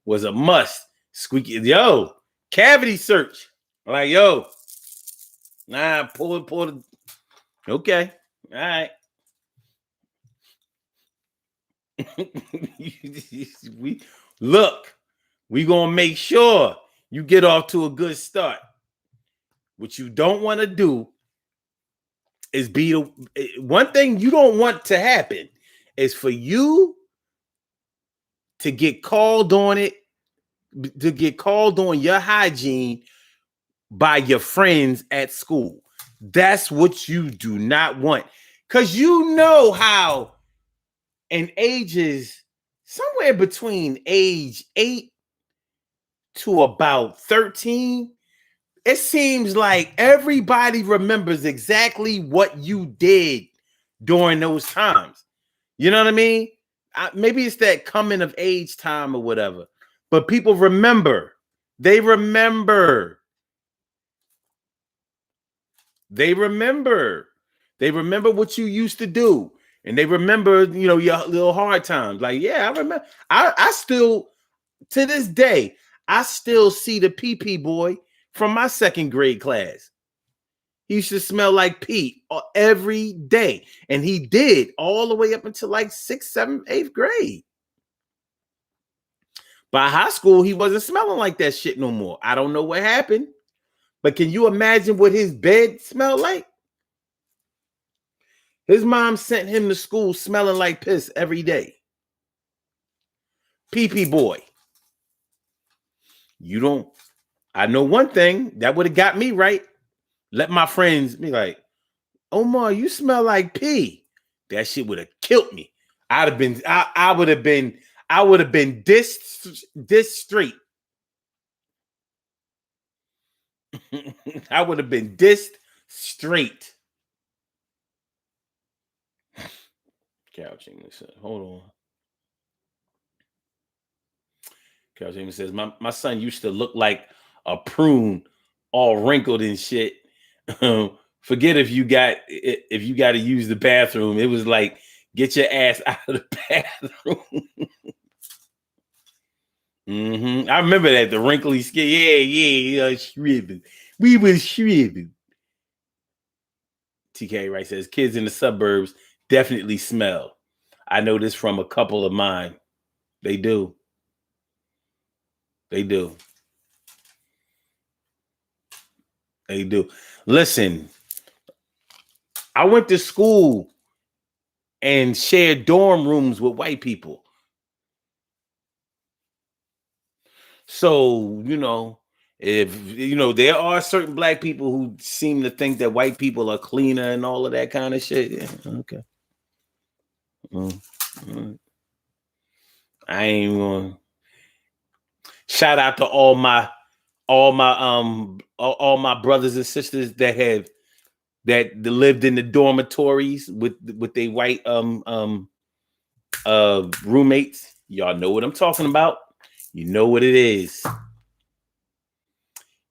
was a must. Squeaky, yo, cavity search. I'm like, yo, nah, pull the. Okay, all right. we gonna make sure you get off to a good start. What you don't want to do is be one thing you don't want to happen is for you to get called on your hygiene by your friends at school. That's what you do not want. Because you know how in ages somewhere between age 8 to about 13, it seems like everybody remembers exactly what you did during those times. You know what I mean? Maybe it's that coming of age time or whatever. But people remember. They remember. They remember what you used to do. And they remember, your little hard times. Like, yeah, I remember. I still, to this day, I still see the PP boy from my second grade class. He used to smell like pee every day. And he did all the way up until like 6th, 7th, 8th grade. By high school, he wasn't smelling like that shit no more. I don't know what happened. But can you imagine what his bed smelled like? His mom sent him to school smelling like piss every day. Pee boy. You don't. I know one thing that would have got me right. Let my friends be like, Omar, you smell like pee. That shit would have killed me. I would have been dissed straight. I would have been dissed straight. Couching said, hold on. Couching says, my son used to look like a prune, all wrinkled and shit. Forget if you got to use the bathroom. It was like, get your ass out of the bathroom. I remember that, the wrinkly skin. Yeah, shriveled. We was shriveled. TK Wright says, kids in the suburbs definitely smell. I know this from a couple of mine. They do. They do. They do. Listen, I went to school and shared dorm rooms with white people. So, there are certain black people who seem to think that white people are cleaner and all of that kind of shit. Yeah, okay. I ain't going. Shout out to all my brothers and sisters that lived in the dormitories with their white roommates. Y'all know what I'm talking about. You know what it is.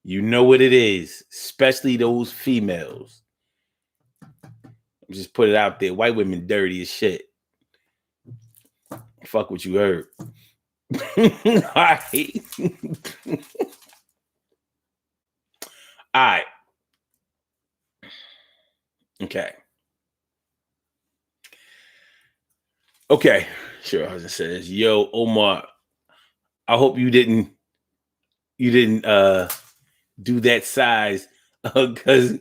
You know what it is, especially those females. Just put it out there. White women dirty as shit. Fuck what you heard. All right. All right. Okay. Sure. As it says, yo, Omar, I hope you didn't do that size because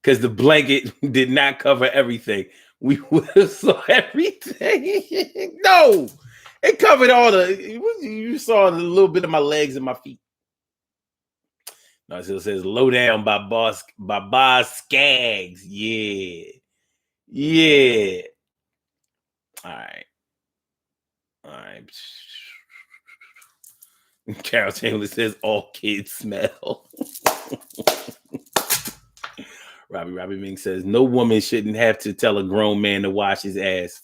the blanket did not cover everything. We would have saw everything. No, it covered all you saw a little bit of my legs and my feet. No, it still says low down by Boss Skaggs. Yeah. All right. Carol Taylor says all kids smell. Robbie Ming says no woman shouldn't have to tell a grown man to wash his ass.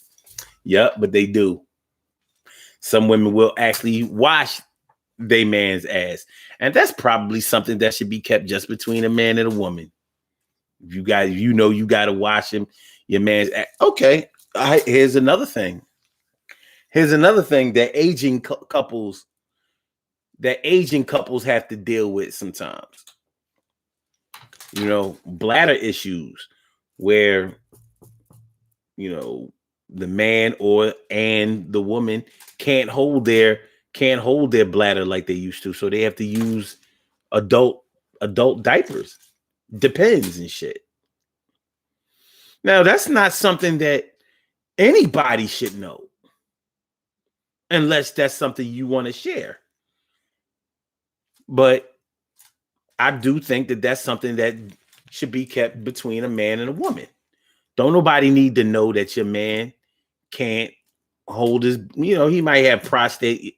Yep, but they do. Some women will actually wash their man's ass, and that's probably something that should be kept just between a man and a woman. You guys, you got to wash your man's ass. Okay, here's another thing. That aging couples have to deal with sometimes. Bladder issues where the man and the woman can't hold their bladder like they used to, so they have to use adult diapers. Depends and shit. Now that's not something that anybody should know unless that's something you want to share. But I do think that that's something that should be kept between a man and a woman. Don't nobody need to know that your man can't hold his, he might have prostate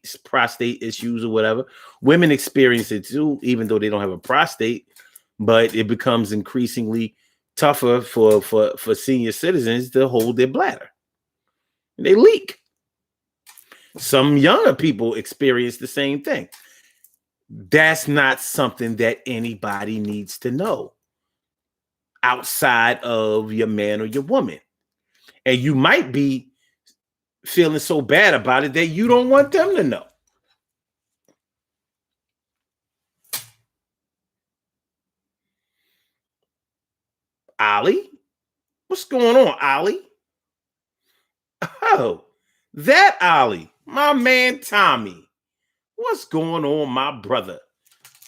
issues or whatever. Women experience it too, even though they don't have a prostate, but it becomes increasingly tougher for senior citizens to hold their bladder. They leak. Some younger people experience the same thing. That's not something that anybody needs to know outside of your man or your woman. And you might be feeling so bad about it that you don't want them to know. Ollie? What's going on, Ollie? Oh, that Ollie, my man Tommy. What's going on, my brother?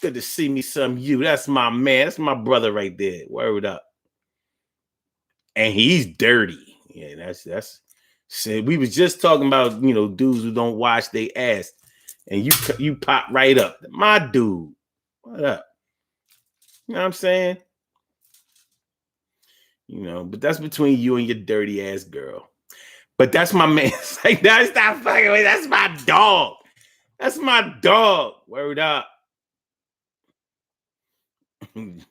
Good to see me some you. That's my man. That's my brother right there. Word up. And he's dirty. Yeah, that's. See, we was just talking about dudes who don't wash their ass, and you pop right up. My dude, what up? You know what I'm saying? But that's between you and your dirty ass girl. But that's my man. It's like, that's not fucking with. That's my dog. That's my dog. Word up.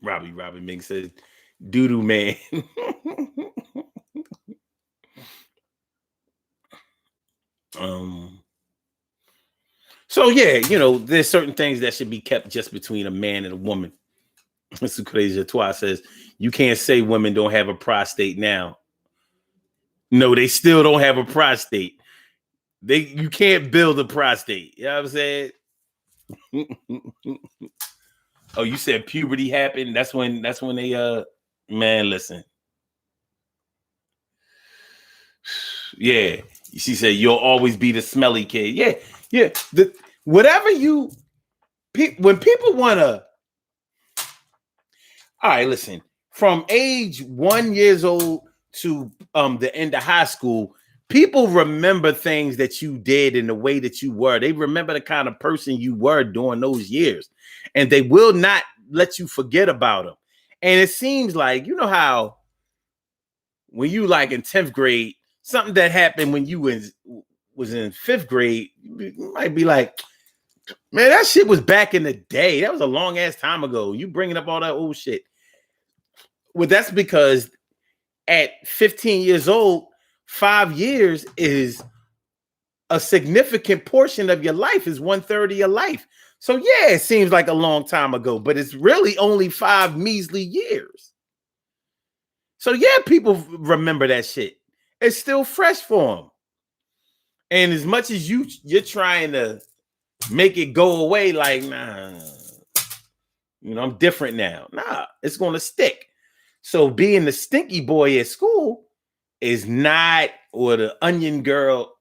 Robbie Mink says, doo-doo man. So yeah, there's certain things that should be kept just between a man and a woman. Mr. Crazy Twa says, you can't say women don't have a prostate now. No, they still don't have a prostate. You can't build a prostate. You know what I'm saying? Oh, you said puberty happened. That's when they man, listen. Yeah. She said you'll always be the smelly kid. Yeah. Yeah. Whatever when people wanna. All right, listen. From age 1 years old to the end of high school, people remember things that you did and the way that you were. They remember the kind of person you were during those years, and they will not let you forget about them. And it seems like, how when you like in 10th grade, something that happened when you was in 5th grade, you might be like, man, that shit was back in the day. That was a long ass time ago. You bringing up all that old shit. Well, that's because at 15 years old, 5 years is a significant portion of your life, is 1/3 of your life. So yeah, it seems like a long time ago, but it's really only 5 measly years. So yeah, people remember that shit. It's still fresh for them. And as much as you're trying to make it go away, like, nah, I'm different now. Nah, it's gonna stick. So being the stinky boy at school is not, or the onion girl.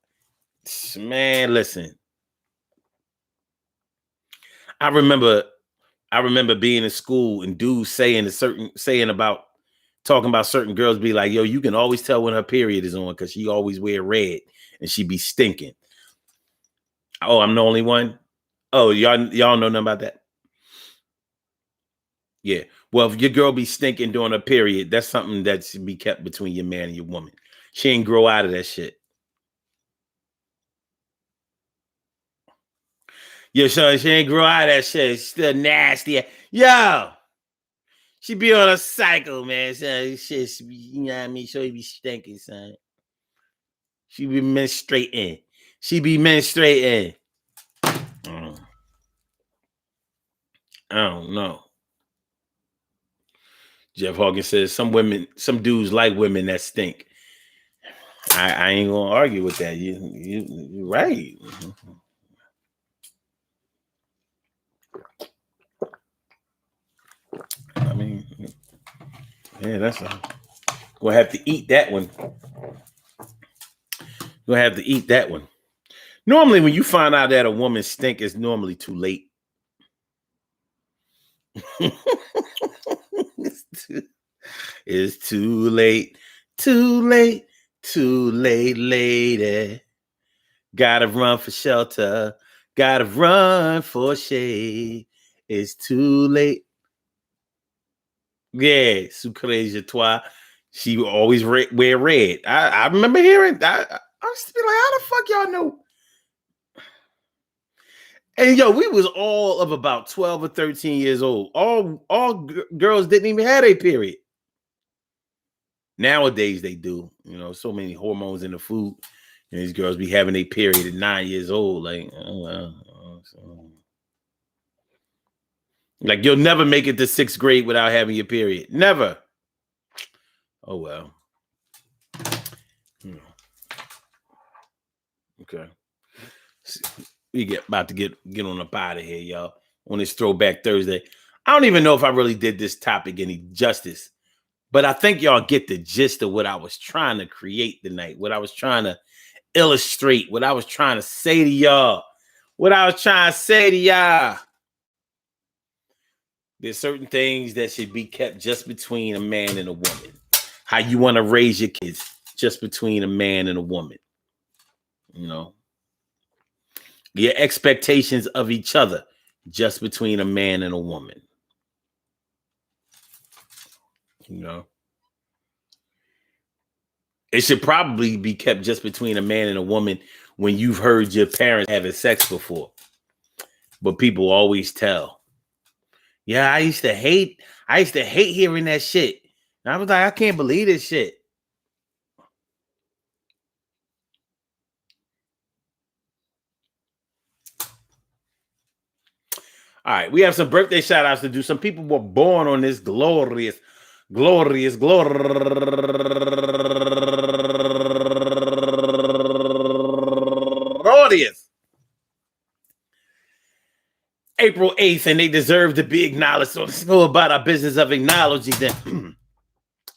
Man, listen. I remember being in school and dudes talking about certain girls, be like, yo, you can always tell when her period is on because she always wear red and she be stinking. Oh, I'm the only one? Oh, y'all know nothing about that? Yeah. Well, if your girl be stinking during her period, that's something that should be kept between your man and your woman. She ain't grow out of that shit. Yo, son, she ain't grow out of that shit. She's still nasty. Yo, she be on a cycle, man. Son. Shit, you know what I mean? She be stinking, son. She be menstruating. I don't know. Jeff Hawkins says some dudes like women that stink. I ain't gonna argue with that. You're right. I mean, yeah, gonna have to eat that one. Gonna have to eat that one. Normally, when you find out that a woman stink, it's normally too late. It's too late, lady. Gotta run for shelter, gotta run for shade. It's too late. Yeah, Sucre Toi. She would always wear red. I remember hearing that. I used to be like, how the fuck y'all know? And yo, we was all of about 12 or 13 years old. All girls didn't even have a period. Nowadays they do. So many hormones in the food. And these girls be having a period at 9 years old. Like, like you'll never make it to 6th grade without having your period. Never. Oh well. Okay. We about to get on up out of here, y'all. On this Throwback Thursday. I don't even know if I really did this topic any justice, but I think y'all get the gist of what I was trying to create tonight, what I was trying to illustrate, what I was trying to say to y'all. There's certain things that should be kept just between a man and a woman. How you want to raise your kids. just between a man and a woman. You know, your expectations of each other just between a man and a woman. You know, it should probably be kept just between a man and a woman when you've heard your parents having sex before. But people always tell. Yeah, I used to hate hearing that shit. And I was like, I can't believe this shit. All right, we have some birthday shout outs to do. Some people were born on this glorious April 8th, and they deserve to be acknowledged. So let's go about our business of acknowledging them.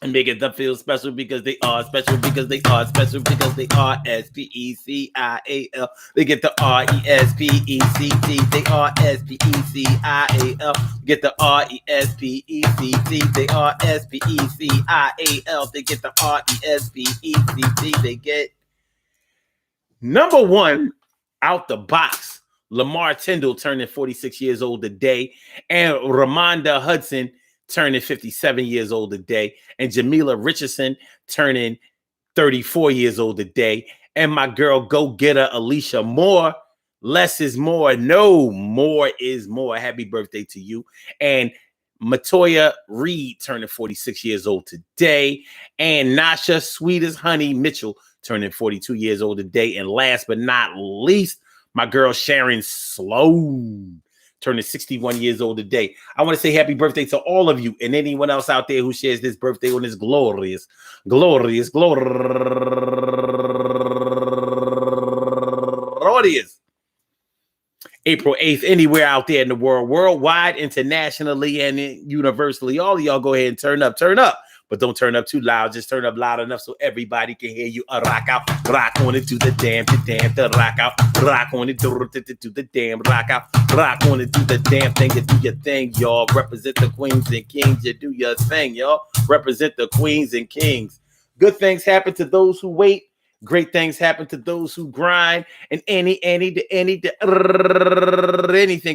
And making them feel special because they are special because they are special because they are SPECIAL. They get the RESPECT. They are SPECIAL. Get the RESPECT. They are SPECIAL. They get the RESPECT. They get number one out the box. Lamar Tyndall turning 46 years old today, and Ramonda Hudson turning 57 years old today, and Jamila Richardson turning 34 years old today, and my girl go-getter Alicia Moore. Less is more. No, more is more. Happy birthday to you. And Matoya Reed turning 46 years old today, and Nasha Sweet as Honey Mitchell turning 42 years old today. And last but not least, my girl Sharon Sloan turning 61 years old today. I want to say happy birthday to all of you and anyone else out there who shares this birthday on this glorious April 8th, anywhere out there in the world, worldwide, internationally, and universally. All of y'all go ahead and turn up. But don't turn up too loud. Just turn up loud enough so everybody can hear you. Rock out, rock on it, do the damn, the rock out, rock on it, do the damn, rock out, rock on it, do the damn thing, you do your thing, y'all. Represent the queens and kings, you do your thing, y'all. Represent the queens and kings. Good things happen to those who wait. Great things happen to those who grind, and anything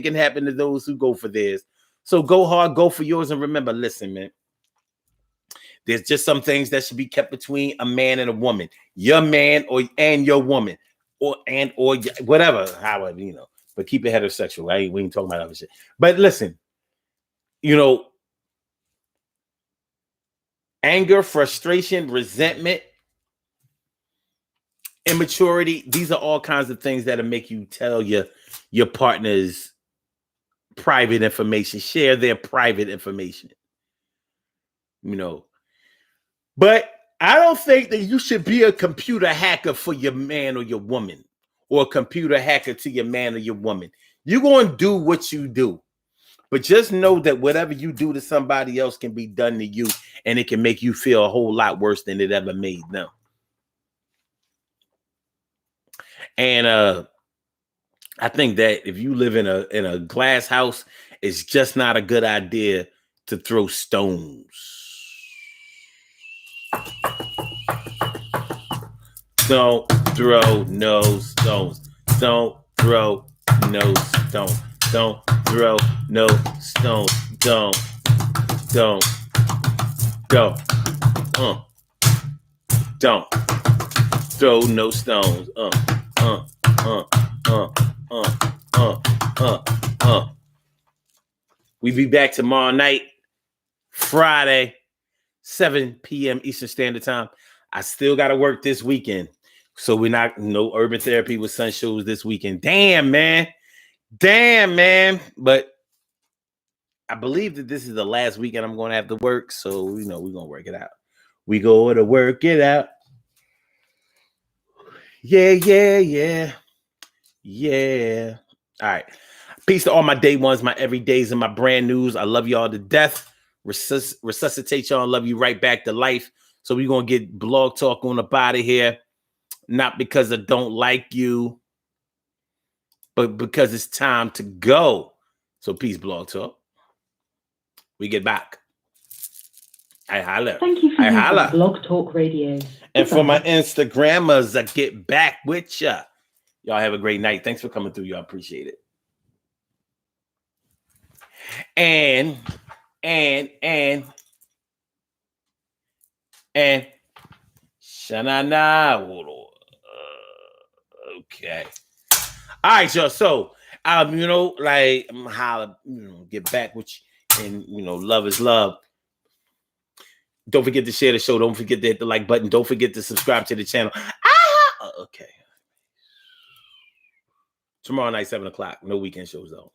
can happen to those who go for theirs. So go hard, go for yours, and remember, listen, man. There's just some things that should be kept between a man and a woman, your man and your woman, or whatever, however, you know. But keep it heterosexual. Right? We ain't talking about other shit. But listen, you know, anger, frustration, resentment, immaturity. These are all kinds of things that'll make you tell your partner's private information, share their private information. You know. But I don't think that you should be a computer hacker for your man or your woman, or a computer hacker to your man or your woman. You're going to do what you do. But just know that whatever you do to somebody else can be done to you, and it can make you feel a whole lot worse than it ever made them. And I think that if you live in a glass house, it's just not a good idea to throw stones. Don't throw no stones. Don't throw no stones. Don't throw no stones. Don't. Don't throw no stones. We be back tomorrow night, Friday, 7 p.m. Eastern Standard Time. I still got to work this weekend. So we're not, no urban therapy with sun shows this weekend. Damn, man. But I believe that this is the last weekend I'm going to have to work. So, you know, we're going to work it out. We go to work it out. Yeah. All right. Peace to all my day ones, my everydays, and my brand news. I love y'all to death. Resuscitate y'all and love you right back to life. So we're going to get Blog Talk on up out of here. Not because I don't like you, but because it's time to go. So peace, Blog Talk. We get back. I holler. Thank you for I using holla. Blog Talk Radio. And for my Goodbye. Instagrammers, I get back with ya. Y'all have a great night. Thanks for coming through. Y'all appreciate it. And Shanana. Okay. All right, y'all. So, you know, like, I'm holla, get back with you. And, you know, love is love. Don't forget to share the show. Don't forget to hit the like button. Don't forget to subscribe to the channel. Okay. Tomorrow night, 7 o'clock. No weekend shows, though.